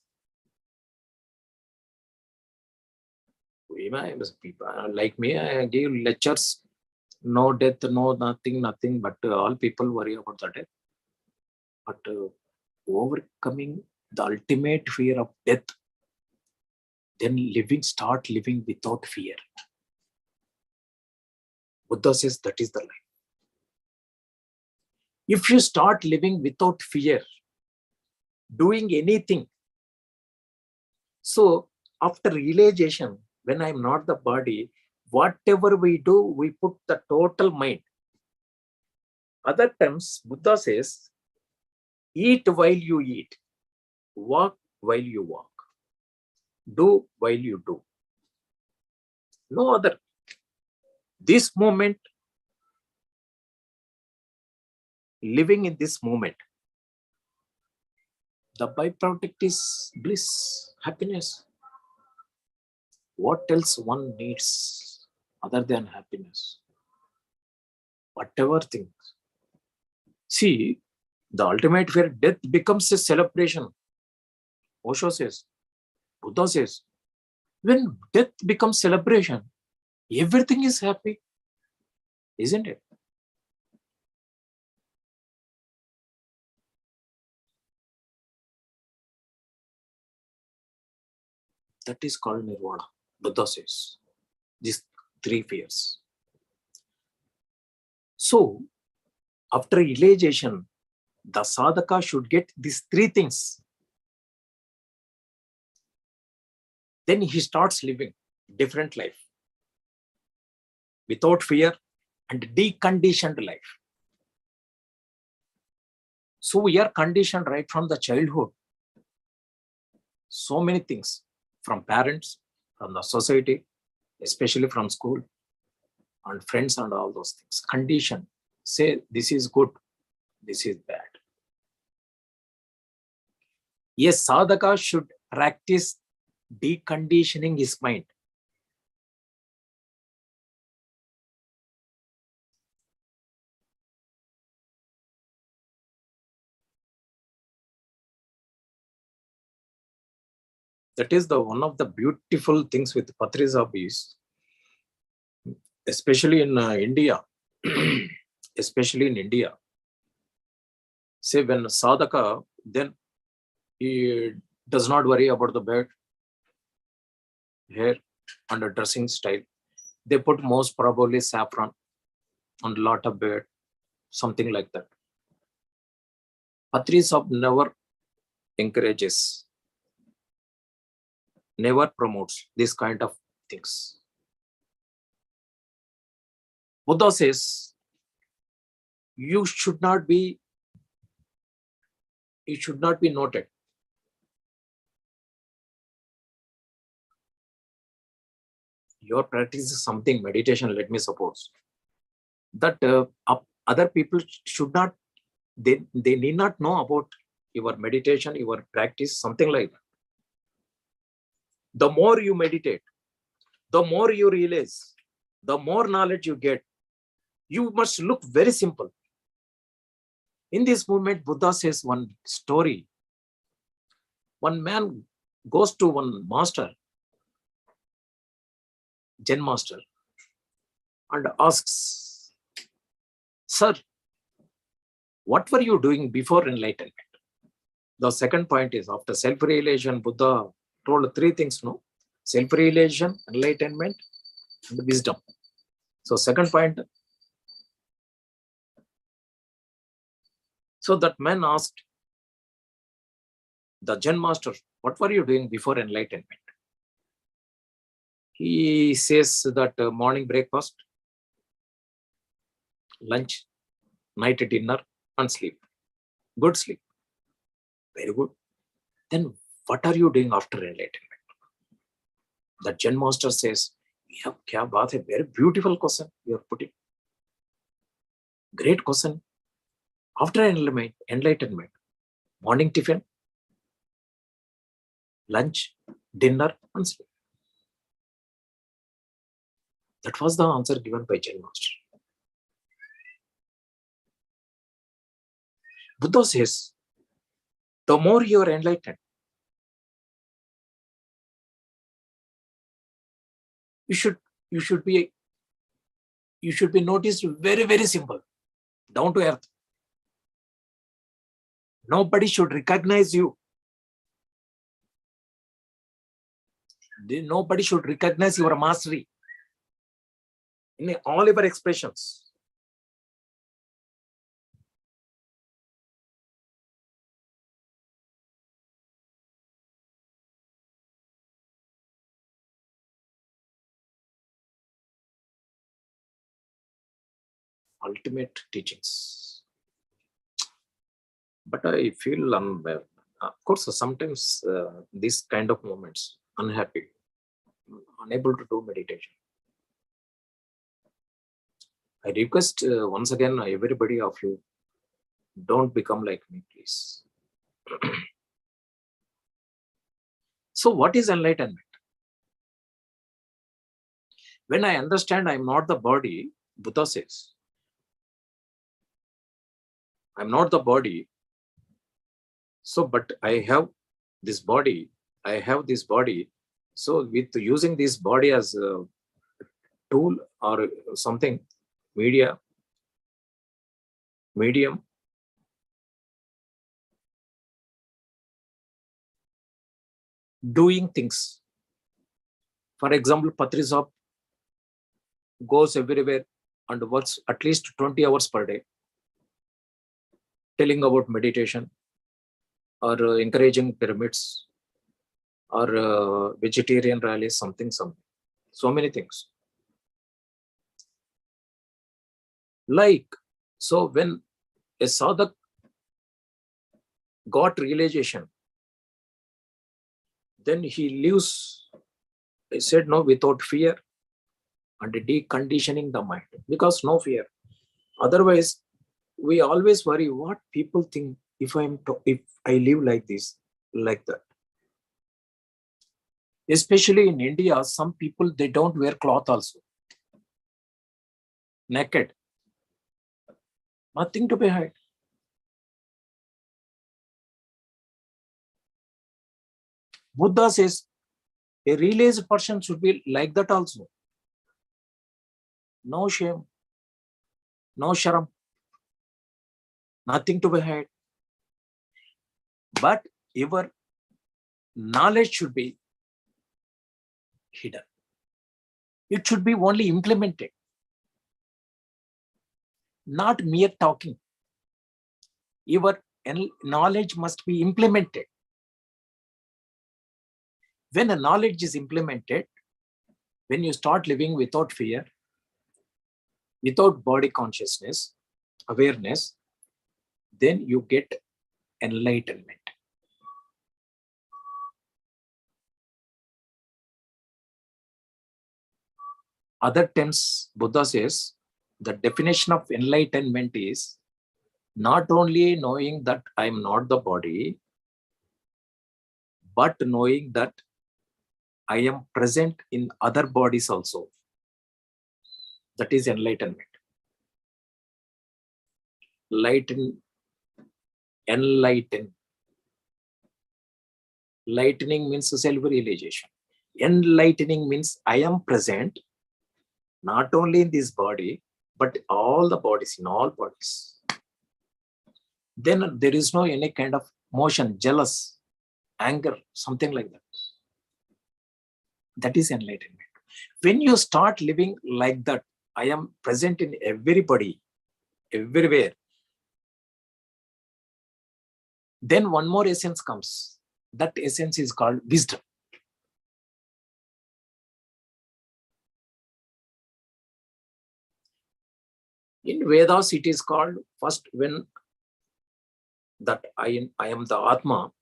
People like me, I give lectures, no death, no nothing, but all people worry about the death. But overcoming the ultimate fear of death, then start living without fear. Buddha says that is the life. If you start living without fear, doing anything, so after realization, when I'm not the body, whatever we do, we put the total mind. Other times, Buddha says, eat while you eat, walk while you walk, do while you do. No other. This moment, living in this moment, the byproduct is bliss, happiness. What else one needs other than happiness? Whatever things. See, the ultimate fear, death becomes a celebration. Osho says, Buddha says, when death becomes celebration, everything is happy, isn't it? That is called nirvana, Buddha says. These three fears. So, after realization, the sadhaka should get these three things. Then he starts living different life without fear and deconditioned life. So we are conditioned right from the childhood. So many things from parents, from the society, especially from school and friends and all those things. Condition. Say this is good, this is bad. Yes, sadhaka should practice deconditioning his mind. That is the one of the beautiful things with Patrisabhi is, especially in India, especially in India. Say when sadhaka, then he does not worry about the bed, hair and the dressing style. They put most probably saffron and a lot of beard, something like that. Patrisabhi never encourages, never promotes this kind of things. Buddha says, you should not be noted. Your practice is something, meditation, let me suppose. That other people should not, they need not know about your meditation, your practice, something like that. The more you meditate, the more you realize, the more knowledge you get, you must look very simple. In this moment, Buddha says one story. One man goes to one master, Zen master, and asks, sir, what were you doing before enlightenment? The second point is, after self-realization, Buddha told three things, no? Self-realization, enlightenment, and wisdom. So second point, so that man asked the Zen master, what were you doing before enlightenment? He says that morning breakfast, lunch, night dinner, and sleep. Good sleep. Very good. Then what are you doing after enlightenment? The Zen master says, yeah, kya baat hai? Very beautiful question you are putting. Great question. After enlightenment, morning tiffin, lunch, dinner, and sleep. That was the answer given by Zen master. Buddha says, the more you are enlightened. You should be noticed very, very simple, down to earth. Nobody should recognize you. Nobody should recognize your mastery in all your expressions. Ultimate teachings. But I feel, of course, sometimes these kind of moments, unhappy, unable to do meditation. I request once again, everybody of you, don't become like me, please. So what is enlightenment? When I understand I'm not the body, Buddha says, I'm not the body. So, but I have this body. So with using this body as a tool or something, medium, doing things. For example, Patrisab goes everywhere and works at least 20 hours per day, telling about meditation or encouraging pyramids or vegetarian rallies, something. So many things. Like, so when a sadhak got realization, then he lives, I said, no, without fear and deconditioning the mind, because no fear. Otherwise, we always worry what people think if I live like this, like that. Especially in India, some people, they don't wear cloth also. Naked. Nothing to be hide. Buddha says a realized person should be like that also. No shame, no sharam, nothing to be hide. But your knowledge should be hidden. It should be only implemented, not mere talking. Your knowledge must be implemented. When a knowledge is implemented, when you start living without fear, without body consciousness, awareness, then you get enlightenment. Other times, Buddha says, the definition of enlightenment is not only knowing that I am not the body, but knowing that I am present in other bodies also. That is enlightenment. Enlighten. Lightening means self-realization. Enlightening means I am present not only in this body, but all the bodies, in all bodies. Then there is no any kind of motion, jealous, anger, something like that. That is enlightenment. When you start living like that, I am present in everybody, everywhere. Then one more essence comes. That essence is called wisdom. In Vedas, it is called first when that I am the Atma,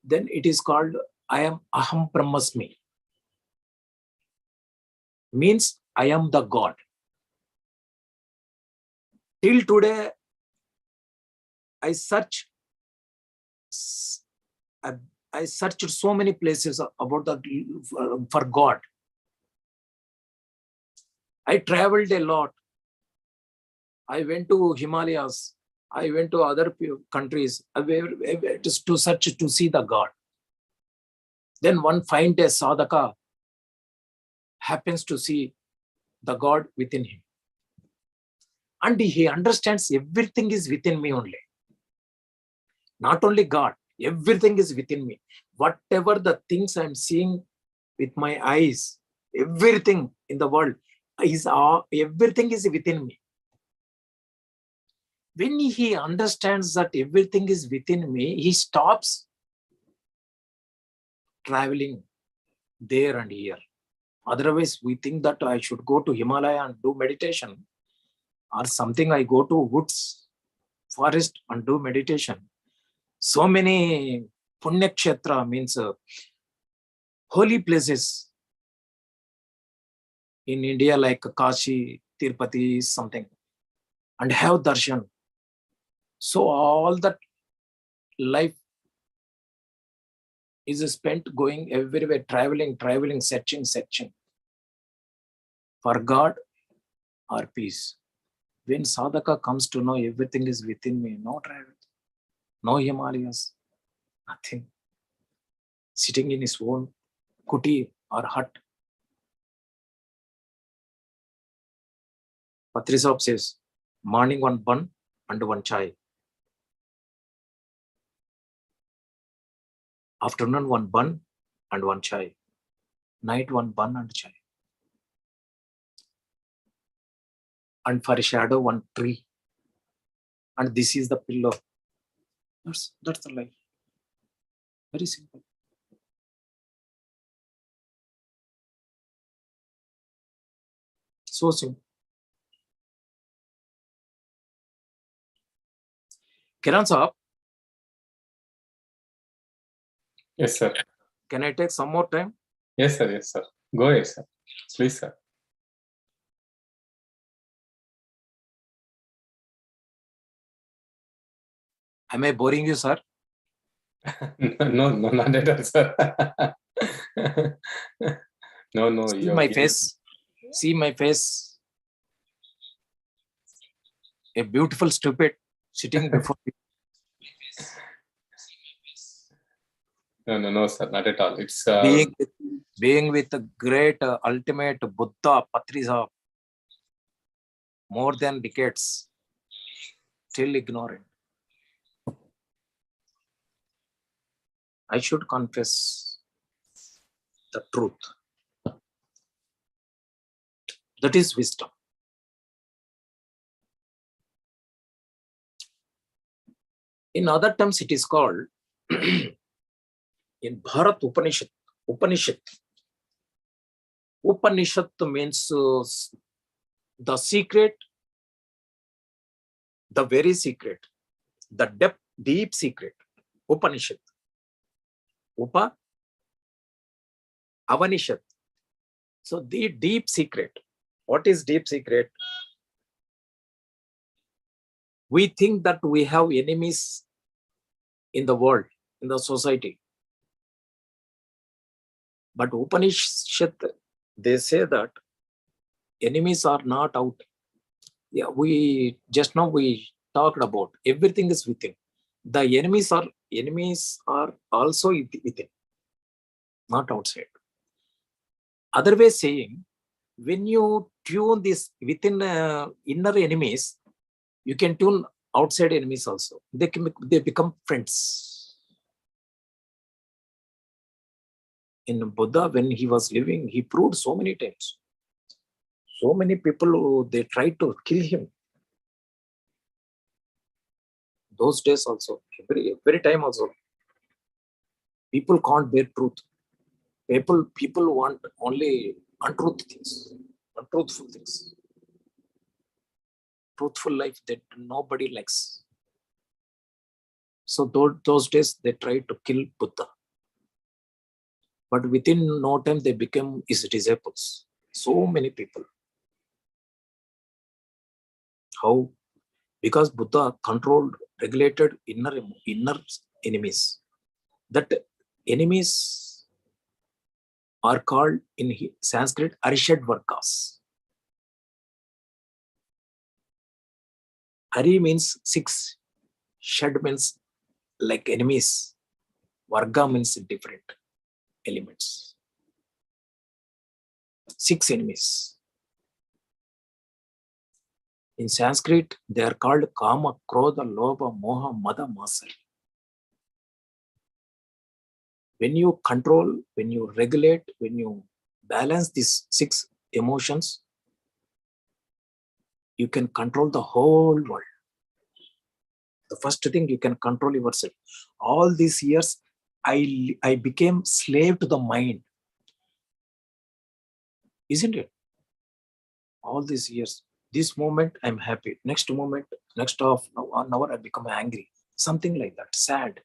then it is called I am Aham Brahmasmi. Means I am the God. Till today, I searched so many places about for God. I traveled a lot. I went to Himalayas. I went to other countries to search to see the God. Then one fine day sadhaka happens to see the God within him. And he understands everything is within me only. Not only God, everything is within me. Whatever the things I'm seeing with my eyes, everything in the world everything is within me. When he understands that everything is within me, he stops traveling there and here. Otherwise, we think that I should go to Himalaya and do meditation, or something I go to woods, forest and do meditation. So many Punya Kshetra means holy places in India like Kashi, Tirupati, something, and have darshan. So all that life is spent going everywhere, traveling, searching for God or peace. When sadhaka comes to know everything is within me, no travel, no Himalayas, nothing. Sitting in his own kuti or hut. Patri Sahib says, morning one bun and one chai. Afternoon one bun and one chai. Night one bun and chai. And for a shadow one tree. And this is the pillow. That's the life. Very simple. So simple. Kiran Sahab. Yes, sir. Can I take some more time? Yes, sir. Yes, sir. Go ahead, sir. Please, sir. Am I boring you, sir? No, not at all, sir. No. See my face. See my face. A beautiful stupid sitting before you. No, sir. Not at all. It's being with the great ultimate Buddha, Patri Sahib, more than decades, still ignorant. I should confess the truth. That is wisdom. In other terms, it is called in Bharat Upanishad. Upanishad means the secret, the very secret, the depth, deep secret. Upanishad. Upa, Avanishad. So the deep secret. What is deep secret? We think that we have enemies in the world, in the society. But Upanishad, they say that enemies are not out. Yeah, we just now we talked about everything is within. The enemies are also within, not outside. Other way saying, when you tune this within inner enemies, you can tune outside enemies also. They become friends. In Buddha, when he was living, he proved so many times. So many people, they tried to kill him. Those days also, every time also. People can't bear truth. People want only untruthful things. Truthful life that nobody likes. So those days they tried to kill Buddha. But within no time they became his disciples. So many people. How? Because Buddha controlled, regulated inner enemies. That enemies are called in Sanskrit Arishad Vargas. Ari means 6, Shad means like enemies. Varga means different elements. 6 enemies. In Sanskrit, they are called Kama, Krodha, Lobha, Moha, Mada, Masar. When you control, when you regulate, when you balance these 6 emotions, you can control the whole world. The first thing, you can control yourself. All these years, I became slave to the mind. Isn't it? All these years, this moment I'm happy. Next moment, next half an hour, I become angry. Something like that, sad.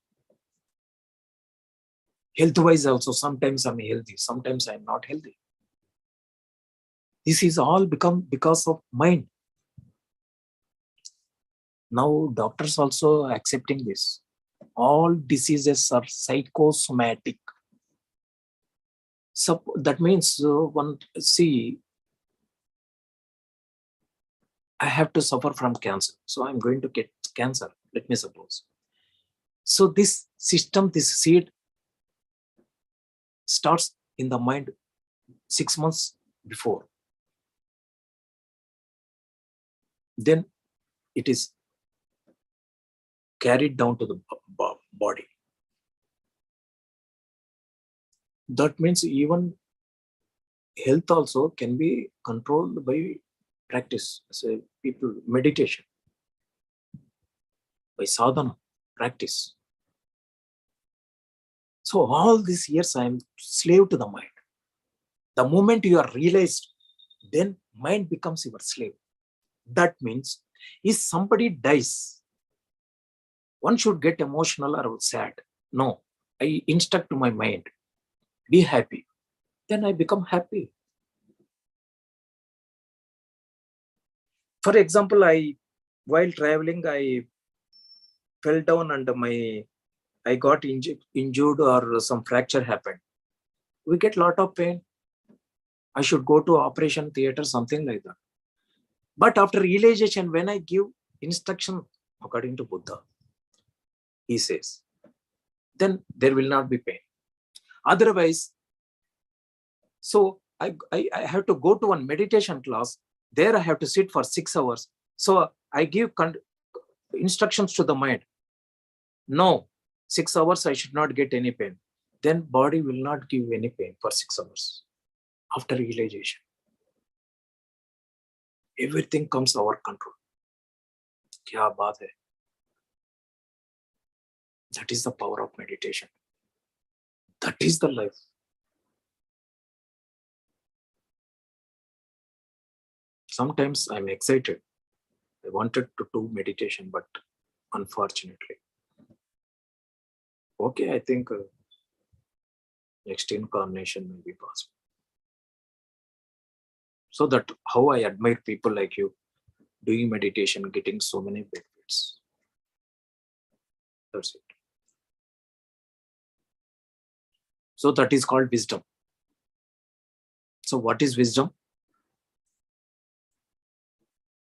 Health-wise also, sometimes I'm healthy, sometimes I'm not healthy. This is all become because of mind. Now doctors also accepting this. All diseases are psychosomatic. So that means one, see, I have to suffer from cancer, so I'm going to get cancer, let me suppose. So this system, this seed starts in the mind 6 months before. Then it is carried down to the body. That means even health also can be controlled by practice. So people, meditation, by sadhana, practice. So all these years I am slave to the mind. The moment you are realized, then mind becomes your slave. That means if somebody dies, one should get emotional or sad. No, I instruct to my mind, be happy. Then I become happy. For example, while traveling, I fell down and I got injured or some fracture happened. We get a lot of pain. I should go to operation theater, something like that. But after realization, when I give instruction according to Buddha, he says, then there will not be pain. Otherwise, so I have to go to one meditation class. There I have to sit for 6 hours. So I give instructions to the mind. No, 6 hours I should not get any pain. Then body will not give any pain for 6 hours. After realization, everything comes our control. Kya baat hai? That is the power of meditation. That is the life. Sometimes I'm excited. I wanted to do meditation, but unfortunately. Okay, I think next incarnation may be possible. So that how I admire people like you doing meditation, getting so many benefits. That's it. So that is called wisdom. So what is wisdom?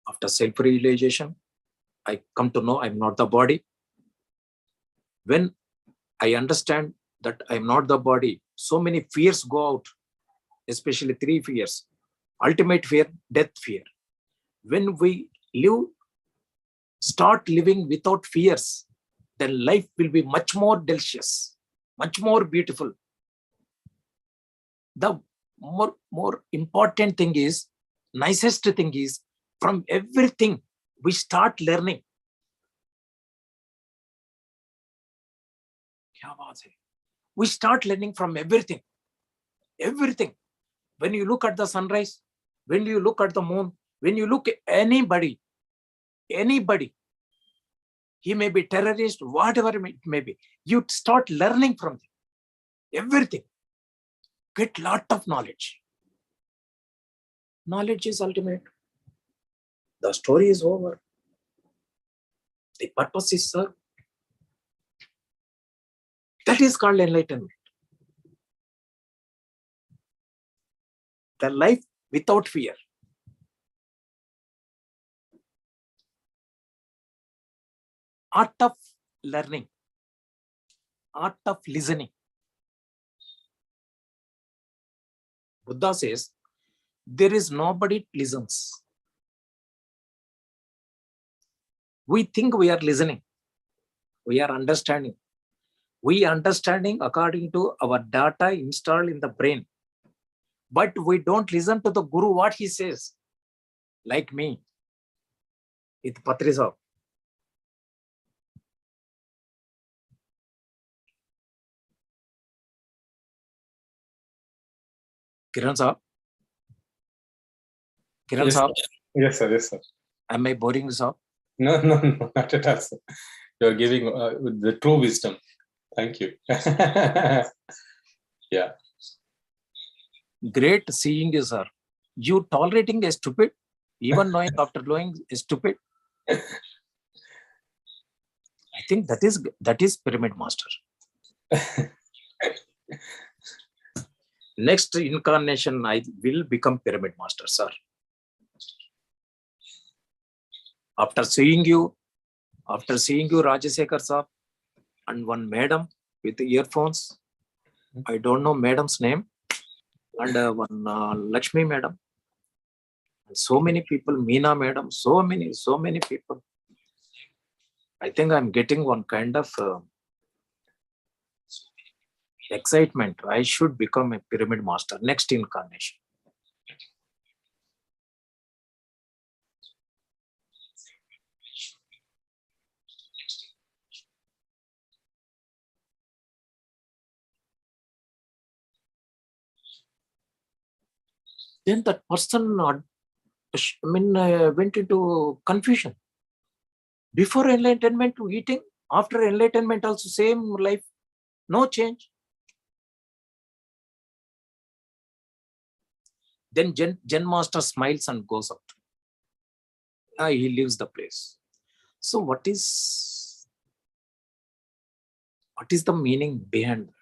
After self-realization, I come to know I'm not the body. When I understand that I'm not the body, so many fears go out, especially 3 fears. Ultimate fear, death fear. When we start living without fears, then life will be much more delicious, much more beautiful. The more important thing is, nicest thing is, from everything we start learning. We start learning from everything. Everything. When you look at the sunrise, when you look at the moon, when you look at anybody, he may be terrorist, whatever it may be, you start learning from them. Everything. Get lot of knowledge. Knowledge is ultimate. The story is over. The purpose is served. That is called enlightenment. The life without fear. art of learning, art of listening. Buddha says, there is nobody listens. We think we are listening. We are understanding. We understanding according to our data installed in the brain. But we don't listen to the Guru, what he says. Like me, with Patri Sahib. Kiran Sahib. Kiran Yes, Sahib, sir. Yes, sir. Yes, sir. am I boring, Sahib? No, not at all, sir. You are giving the true wisdom. Thank you. Yeah. Great seeing you, sir. You tolerating a stupid, even knowing after knowing is stupid. I think that is Pyramid Master. Next incarnation, I will become Pyramid Master, sir. After seeing you, Rajasekhar sir, and one madam with earphones. I don't know madam's name. And one Lakshmi madam. And so many people, Meena madam, so many people. I think I'm getting one kind of excitement. I should become a Pyramid Master next incarnation. Then that person went into confusion. Before enlightenment to eating, after enlightenment also same life, no change. Then Zen Master smiles and goes out. He leaves the place. So what is the meaning behind that?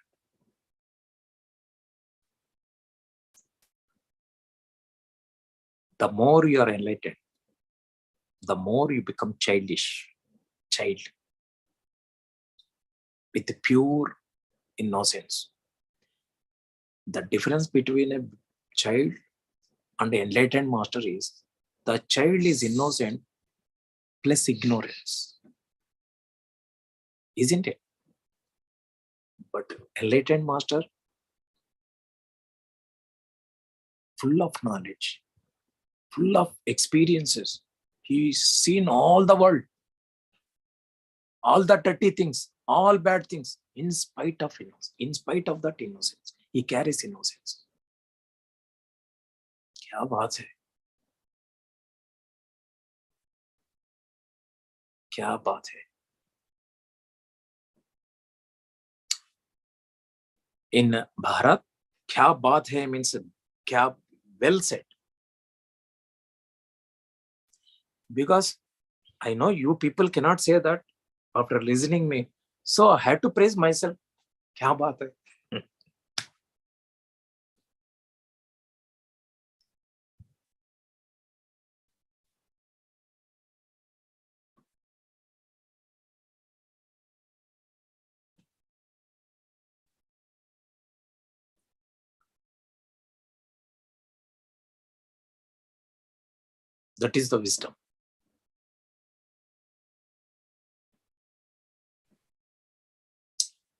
The more you are enlightened, the more you become childish, child, with pure innocence. The difference between a child and an enlightened master is the child is innocent plus ignorance, isn't it? But enlightened master, full of knowledge, full of experiences. He's seen all the world, all the dirty things, all bad things, in spite of innocence. In spite of that innocence, he carries innocence. क्या बात है? क्या बात है? In Bharat, kya baat hai means kya, well said. Because I know you people cannot say that after listening me. So I had to praise myself. Kya baat hai? That is the wisdom.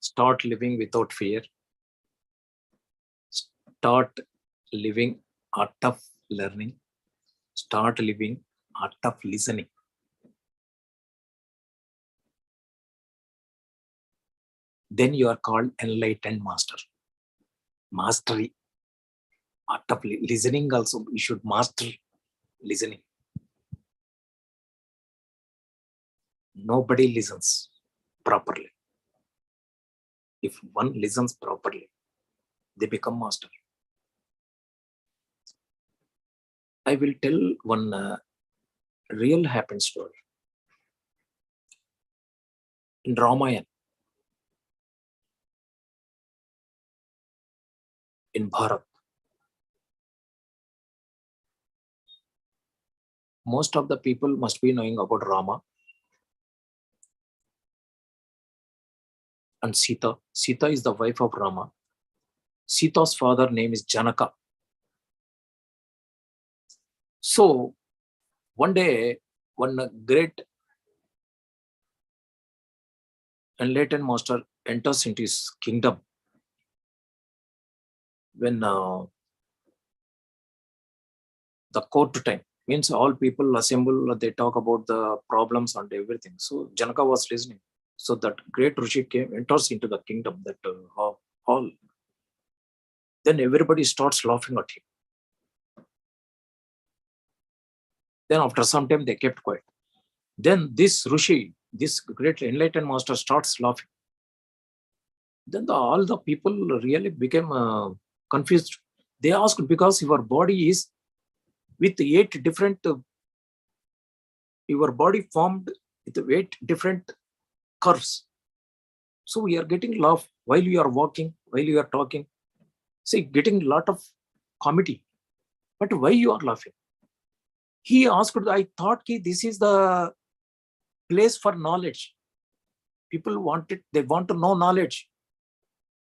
Start living without fear. Start living art of learning. Start living art of listening. Then you are called enlightened master. Mastery. Art of listening also, you should master listening. Nobody listens properly. If one listens properly, they become master. I will tell one real happened story. In Ramayana, in Bharat, most of the people must be knowing about Rama. and Sita. Sita is the wife of Rama. Sita's father name is Janaka. So one day, one great enlightened master enters into his kingdom. When the court time means all people assemble, they talk about the problems and everything. So Janaka was listening. So that great Rishi enters into the kingdom, that hall. Then everybody starts laughing at him. Then after some time, they kept quiet. Then this Rishi, this great enlightened master, starts laughing. Then all the people really became confused. They asked, because your body is with 8 different, your body formed with 8 different curves. So we are getting laugh while you are walking, while you are talking. See, getting a lot of comedy. But why you are laughing? He asked, I thought this is the place for knowledge. People they want to know knowledge.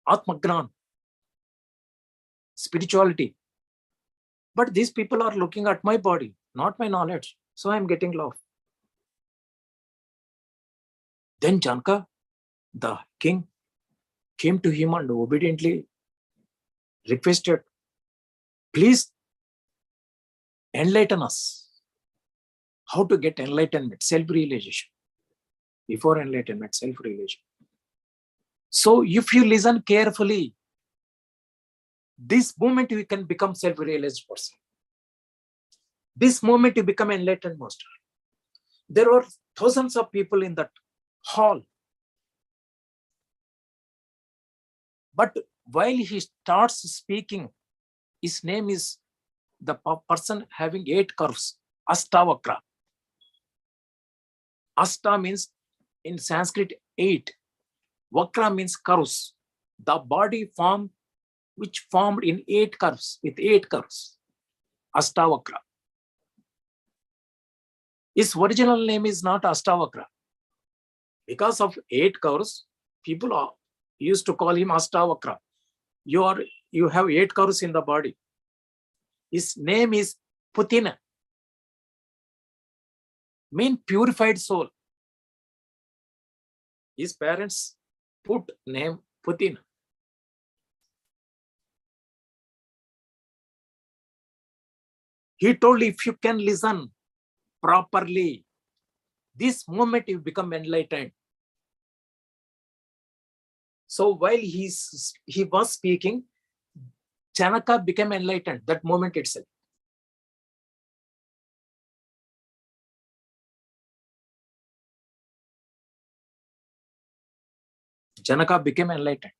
Atmagnan. Spirituality. But these people are looking at my body, not my knowledge. So I am getting laugh. Then Janaka, the king, came to him and obediently requested, please enlighten us. How to get enlightenment, self-realization. Before enlightenment, self-realization. So if you listen carefully, this moment you can become self-realized person. This moment you become enlightened master. There are thousands of people in that hall. But while he starts speaking, his name is the person having 8 curves, Astavakra. Asta means in Sanskrit 8. Vakra means curves. The body form which formed in 8 curves, with 8 curves. Astavakra. His original name is not Astavakra. Because of 8 curves, people used to call him Astavakra. You have 8 curves in the body. His name is Putina. Mean purified soul. His parents put name Putina. He told, if you can listen properly, this moment you become enlightened. So while he was speaking, Janaka became enlightened that moment itself. Janaka became enlightened.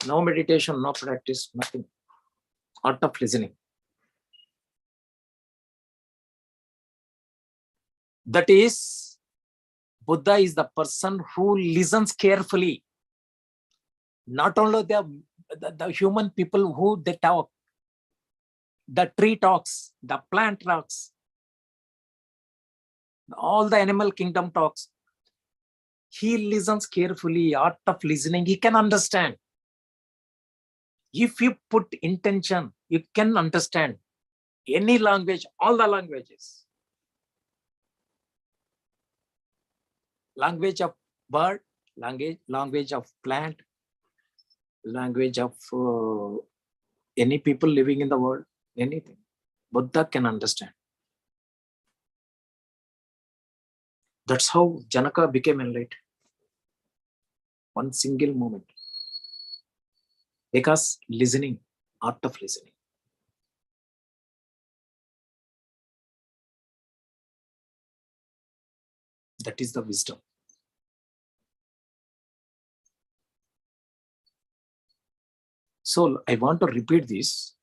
No meditation, no practice, nothing. Art of listening. That is, Buddha is the person who listens carefully. Not only the human people who they talk, the tree talks, the plant talks, all the animal kingdom talks. He listens carefully, art of listening, he can understand. If you put intention, you can understand any language, all the languages. Language of bird, language of plant, language of any people living in the world, anything. Buddha can understand. That's how Janaka became enlightened. One single moment. Because listening, art of listening. That is the wisdom. So I want to repeat this.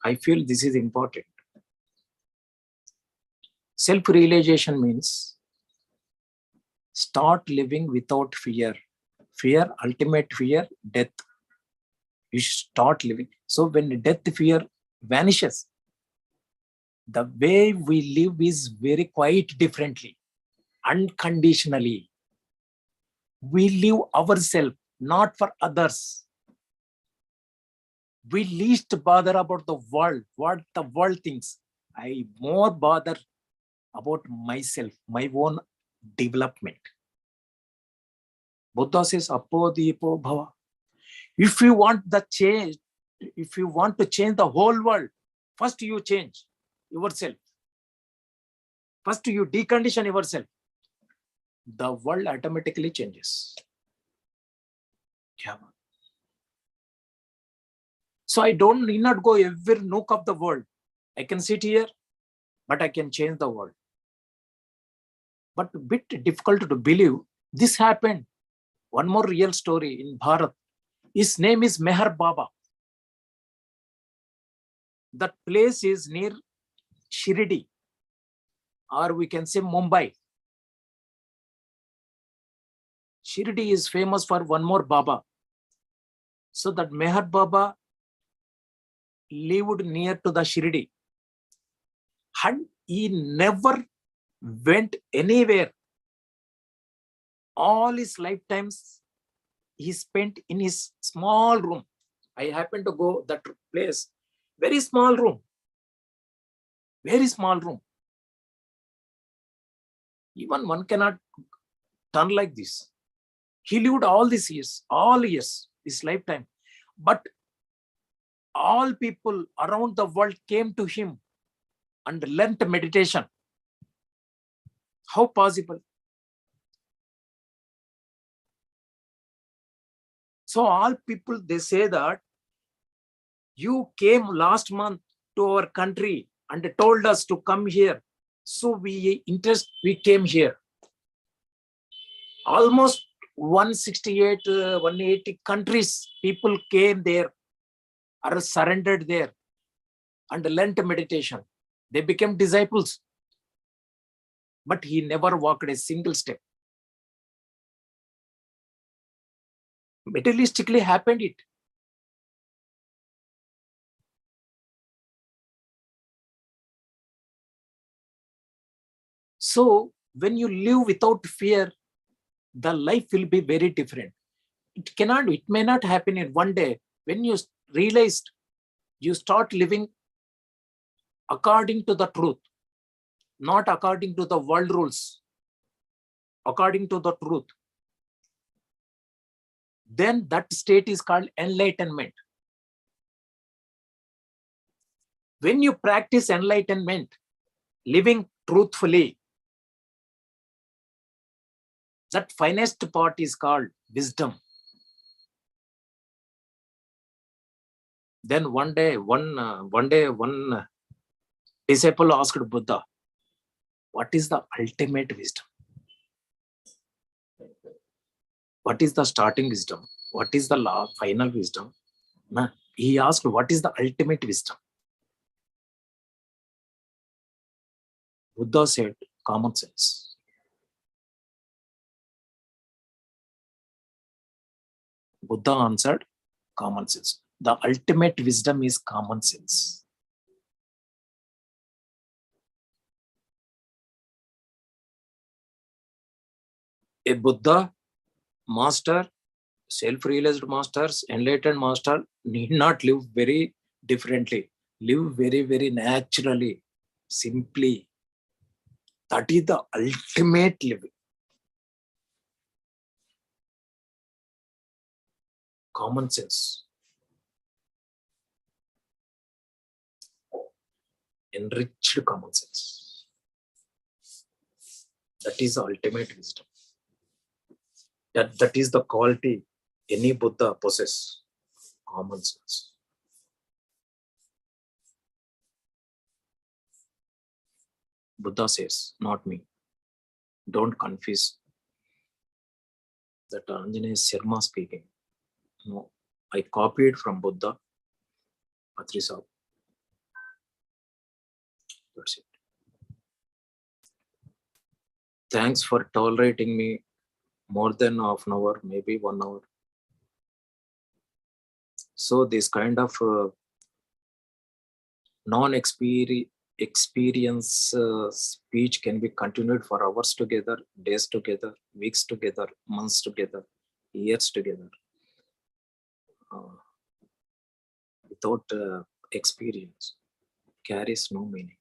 I feel this is important. Self-realization means start living without fear. Fear, ultimate fear, death. You start living. So when death fear vanishes, the way we live is very quite differently, unconditionally. We live ourselves, not for others. We least bother about the world, what the world thinks. I more bother about myself, my own development. Buddha says, Apo Dipo Bhava. If you want the change, if you want to change the whole world, first you change yourself. First you decondition yourself. The world automatically changes. So I need not go every nook of the world. I can sit here, but I can change the world. But a bit difficult to believe this happened. One more real story in Bharat. His name is Meher Baba. That place is near Shirdi, or we can say Mumbai. Shirdi is famous for one more Baba. So that Meher Baba lived near to the Shirdi. And he never went anywhere. All his lifetimes he spent in his small room. I happened to go that place. Very small room. Very small room. Even one cannot turn like this. He lived all these years, his lifetime. But all people around the world came to him and learnt meditation. How possible? So all people, they say that you came last month to our country and told us to come here. So we came here. Almost 168, 180 countries, people came there or surrendered there and learnt meditation. They became disciples. But he never walked a single step. Materialistically happened it. So when you live without fear, the life will be very different. It may not happen in one day. When you realized, you start living according to the truth, not according to the world rules, according to the truth. Then that state is called enlightenment. When you practice enlightenment, living truthfully, that finest part is called wisdom. Then one day, one disciple asked Buddha, what is the ultimate wisdom? What is the starting wisdom? What is the final wisdom? He asked, what is the ultimate wisdom? Buddha said, common sense. Buddha answered, common sense. The ultimate wisdom is common sense. A Buddha, master, self-realized masters, enlightened master need not live very differently. Live very, very naturally, simply. That is the ultimate living. Common sense. Enriched common sense. That is the ultimate wisdom. That is the quality any Buddha possesses. Common sense. Buddha says, not me. Don't confuse that Anjaneya Sharma speaking. No, I copied from Buddha, Patri Sahib. That's it. Thanks for tolerating me more than half an hour, maybe 1 hour. So this kind of non-experienced experience, speech can be continued for hours together, days together, weeks together, months together, years together. Without experience, carries no meaning.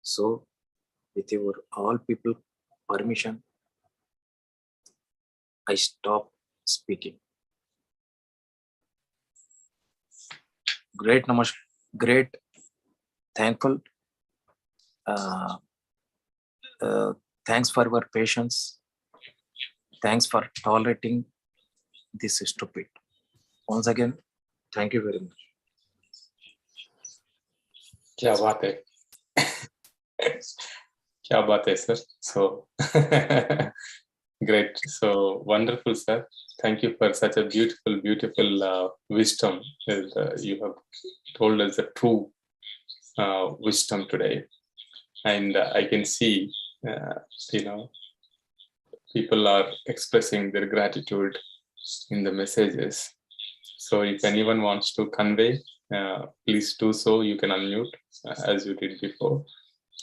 So, with your all people permission, I stop speaking. Great namaskar, great, thankful. Thanks for your patience. Thanks for tolerating this stupid. Once again, thank you very much. क्या बात है क्या बात है sir. So great, so wonderful sir. Thank you for such a beautiful wisdom. You have told us the true wisdom today, and I can see people are expressing their gratitude in the messages. So if anyone wants to convey, please do so. You can unmute as you did before,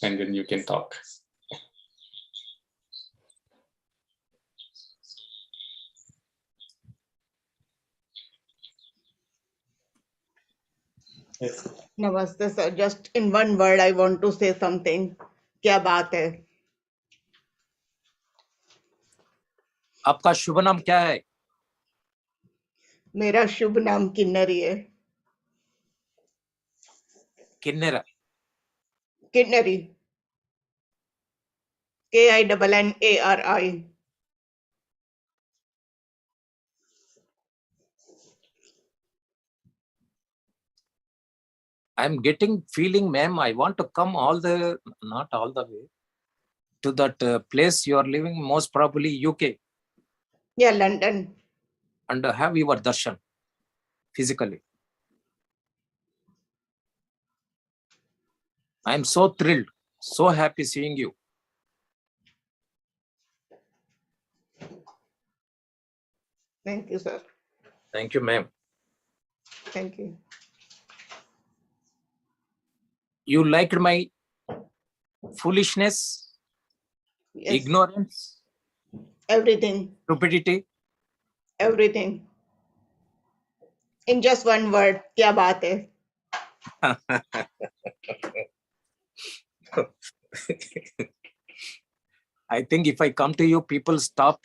and then you can talk. Yes. Namaste, sir. Just in one word, I want to say something. क्या बात है? आपका शुभ नाम क्या है? मेरा शुभ नाम किन्नरी है. किन्नरा. Kinnari. KINNARI. I'm getting feeling, ma'am, I want to come not all the way, to that place you are living, most probably UK. Yeah, London. And have your darshan physically. I'm so thrilled, so happy seeing you. Thank you, sir. Thank you, ma'am. Thank you. You liked my foolishness, Yes. ignorance, Everything. stupidity. Everything. In just one word, क्या बात है? I think if I come to you, people stop.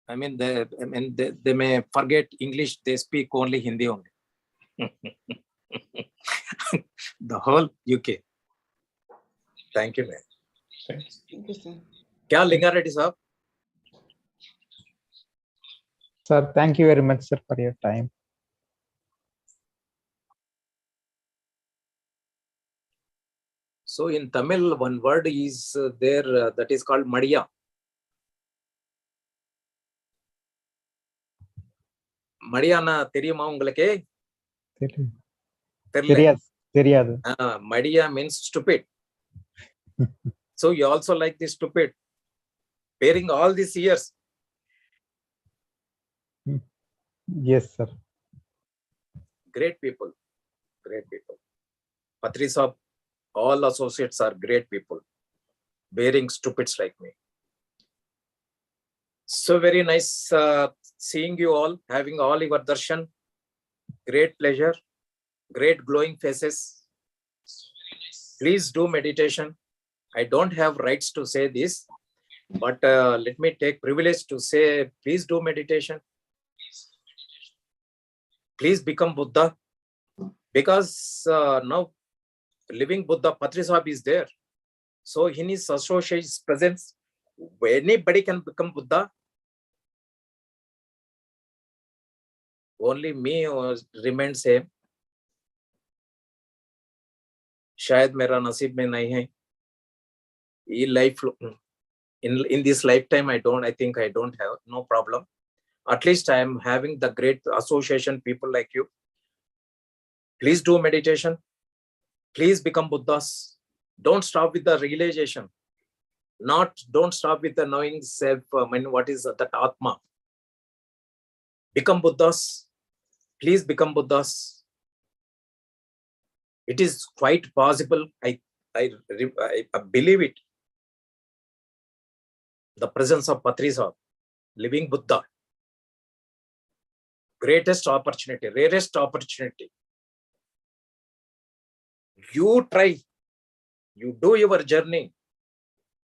They may forget English. They speak only Hindi only. The whole UK. Thank you, man. Thank you, sir. क्या लिंगा रेड्डी साहब? Sir, thank you very much, sir, for your time. So in Tamil, one word is there that is called Madiya. Madiyana தெரியுமா உங்களுக்கு? தெரியாது. Madiya means stupid. So you also like this stupid, bearing all these years. Yes, sir. Great people, great people. Patri Saab, all associates are great people, bearing stupids like me. So very nice seeing you all, having all your darshan. Great pleasure, great glowing faces. Please do meditation. I don't have rights to say this, but let me take privilege to say, please do meditation. Please become Buddha, because now living Buddha, Patri Saab is there. So in his associate's presence, anybody can become Buddha. Only me remain same. शायद मेरा नसीब में नहीं है. ये life in this lifetime, I think I don't have no problem. At least I am having the great association people like you. Please do meditation. Please become Buddhas. Don't stop with the realization. Don't stop with the knowing self. What is that Atma? Become Buddhas. Please become Buddhas. It is quite possible. I believe it. The presence of Patrisar, living Buddha, greatest opportunity, rarest opportunity. You try, you do your journey.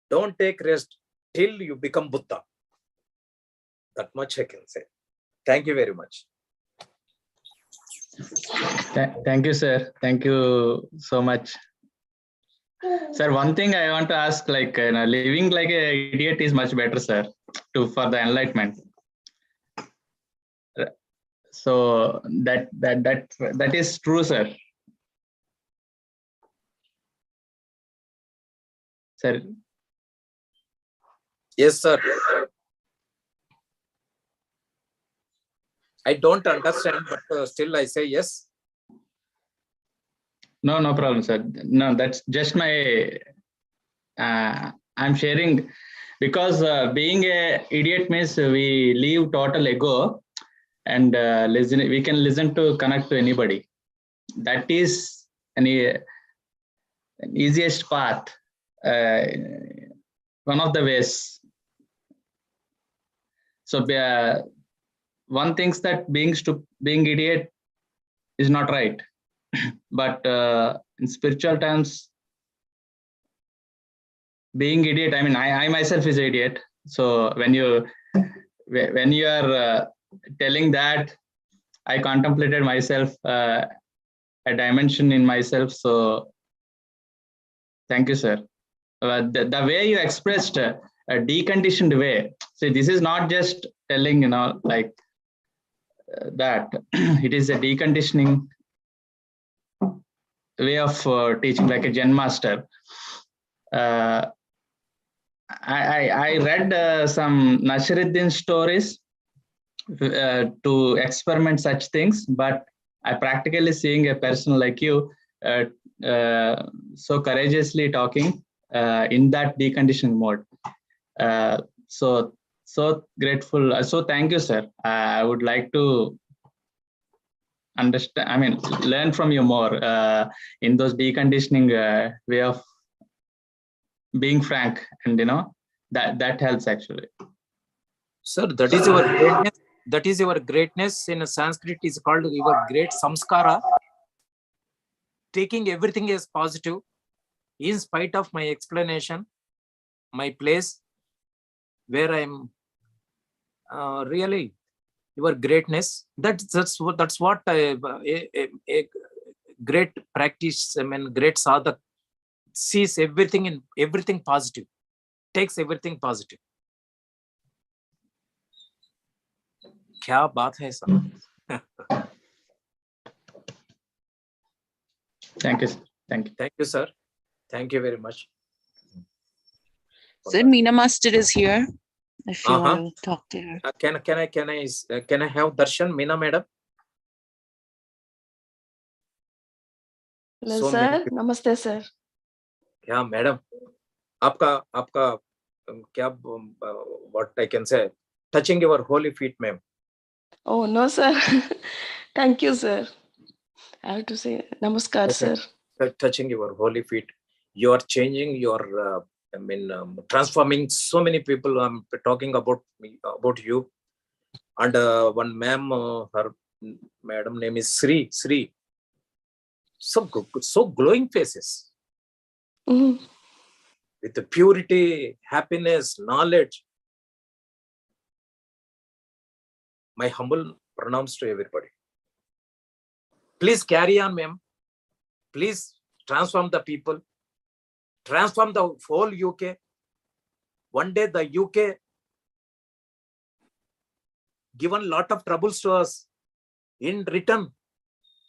Don't take rest till you become Buddha. That much I can say. Thank you very much. Thank you, sir. Thank you so much. Sir, one thing I want to ask, like living like an idiot is much better, sir, for the enlightenment. So that is true, sir. Sir. Yes, sir. I don't understand, but still I say yes. No problem, sir. No, that's just my. I'm sharing because being a idiot means we leave total ego and listen. We can listen to connect to anybody. That is an easiest path. One of the ways. So one thinks that being idiot is not right, but in spiritual terms, being idiot. I mean, I myself is idiot. So when you are telling that, I contemplated myself, a dimension in myself. So thank you, sir. The way you expressed a deconditioned way. See, this is not just telling, like that. It is a deconditioning way of teaching, like a Zen master. I read some Nasruddin stories to experiment such things, but I practically seeing a person like you so courageously talking in that deconditioning mode. So grateful. So thank you, sir. I would like to understand, I mean, learn from you more in those deconditioning way of being frank, and that helps actually. Sir, that is your greatness. That is your greatness. In Sanskrit is called your great samskara. Taking everything as positive, in spite of my explanation, my place where I'm really your greatness. That's what a great practice. I mean, great sadhak sees everything positive, takes everything positive. क्या बात है sir. Thank you, sir. Thank you, sir. Thank you very much. Sir, Meena Master is here. If you want to talk to her. Can I have darshan, Meena madam? Hello, So sir. Namaste, sir. Yeah, madam. आपका क्या what I can say, touching your holy feet, ma'am. Oh no, sir. Thank you, sir. I have to say namaskar, sir. Touching your holy feet, you are changing your. Transforming so many people. I'm talking about you, and one ma'am, her madam name is Sri. So glowing faces. Mm-hmm. With the purity, happiness, knowledge. My humble pronouns to everybody. Please carry on, ma'am. Please transform the people. Transform the whole UK. One day the UK given a lot of troubles to us. In return,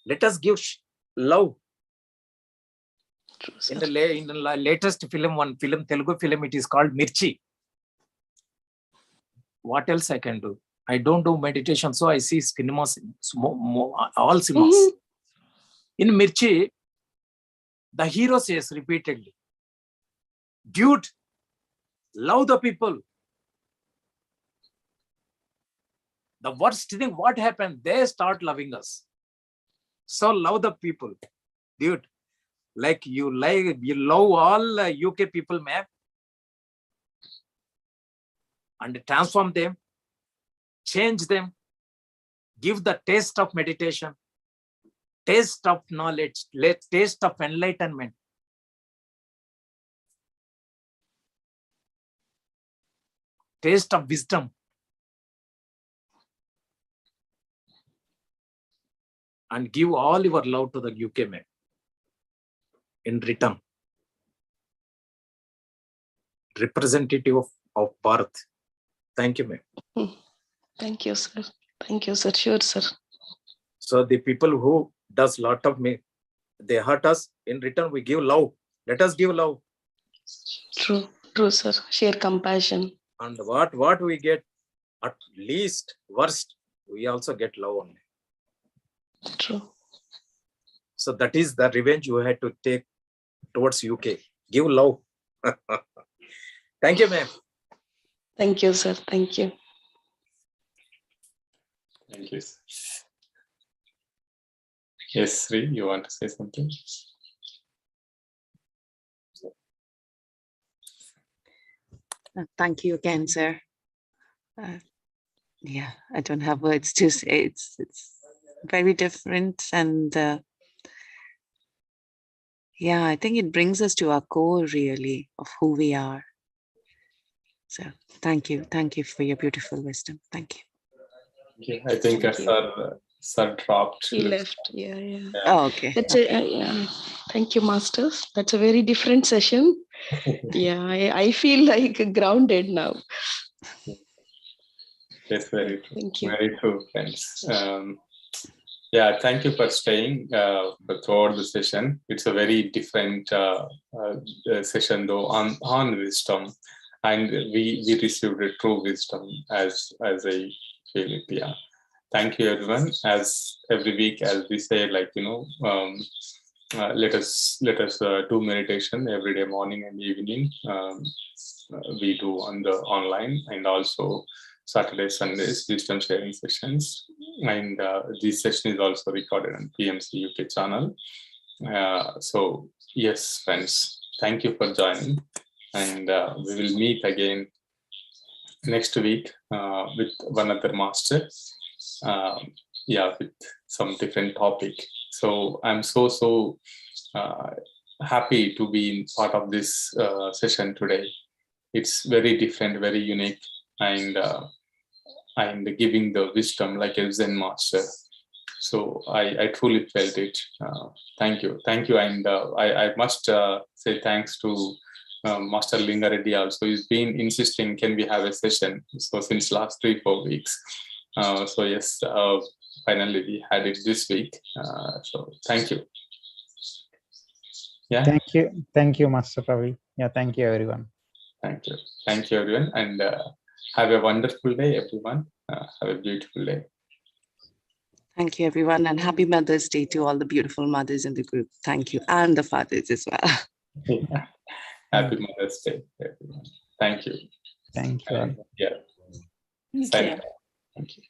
let us give love. True, in the latest film, one film, Telugu film, it is called Mirchi. What else I can do? I don't do meditation, so I see cinemas, all cinemas. Mm-hmm. In Mirchi, the hero says repeatedly, dude, love the people. The worst thing, what happened? They start loving us. So love the people. Dude, like you love all UK people, ma'am, and transform them, change them, give the taste of meditation, taste of knowledge, taste of enlightenment. Taste of wisdom. And give all your love to the UK man in return. Representative of Bharat. Thank you, ma'am. Thank you, sir. Thank you, sir. Sure, sir. So the people who does lot of me, they hurt us. In return, we give love. Let us give love. True, true, sir. Share compassion. And what we get, at least worst, we also get love only. True. So that is the revenge you had to take towards UK. Give love. Thank you, ma'am. Thank you, sir. Thank you. Thank you. Yes, Sri, you want to say something? Thank you again, sir. Yeah, I don't have words to say. It's very different, and yeah, I think it brings us to our core, really, of who we are. So thank you for your beautiful wisdom. Thank you. Okay, I think sir dropped. He left. Yeah. Oh, okay. That's yeah. Thank you, masters. That's a very different session. Yeah, I feel like grounded now. Yes, very true. Thank you. Very true, friends. Yeah, thank you for staying throughout the session. It's a very different session, though, on wisdom, and we received a true wisdom as I feel it. Yeah, thank you, everyone. As every week, as we say, like let us do meditation every day, morning and evening. We do on the online, and also Saturday, Sundays, wisdom sharing sessions. And this session is also recorded on PMC UK channel. So yes, friends, thank you for joining. And we will meet again next week with one other master. With some different topic. So I'm so happy to be part of this session today. It's very different, very unique, and giving the wisdom like a Zen master. So I truly felt it. Thank you, and I must say thanks to Master Linga Reddy also. He's been insisting, can we have a session? So since last 3-4 weeks. So yes, finally we had it this week. So thank you. Yeah. Thank you, Master Ravi. Yeah, thank you, everyone. Thank you, everyone, and have a wonderful day, everyone. Have a beautiful day. Thank you, everyone, and happy Mother's Day to all the beautiful mothers in the group. Thank you, and the fathers as well. Yeah. Happy Mother's Day, everyone. Thank you. Thank you. Yeah. Thank you. Thank you.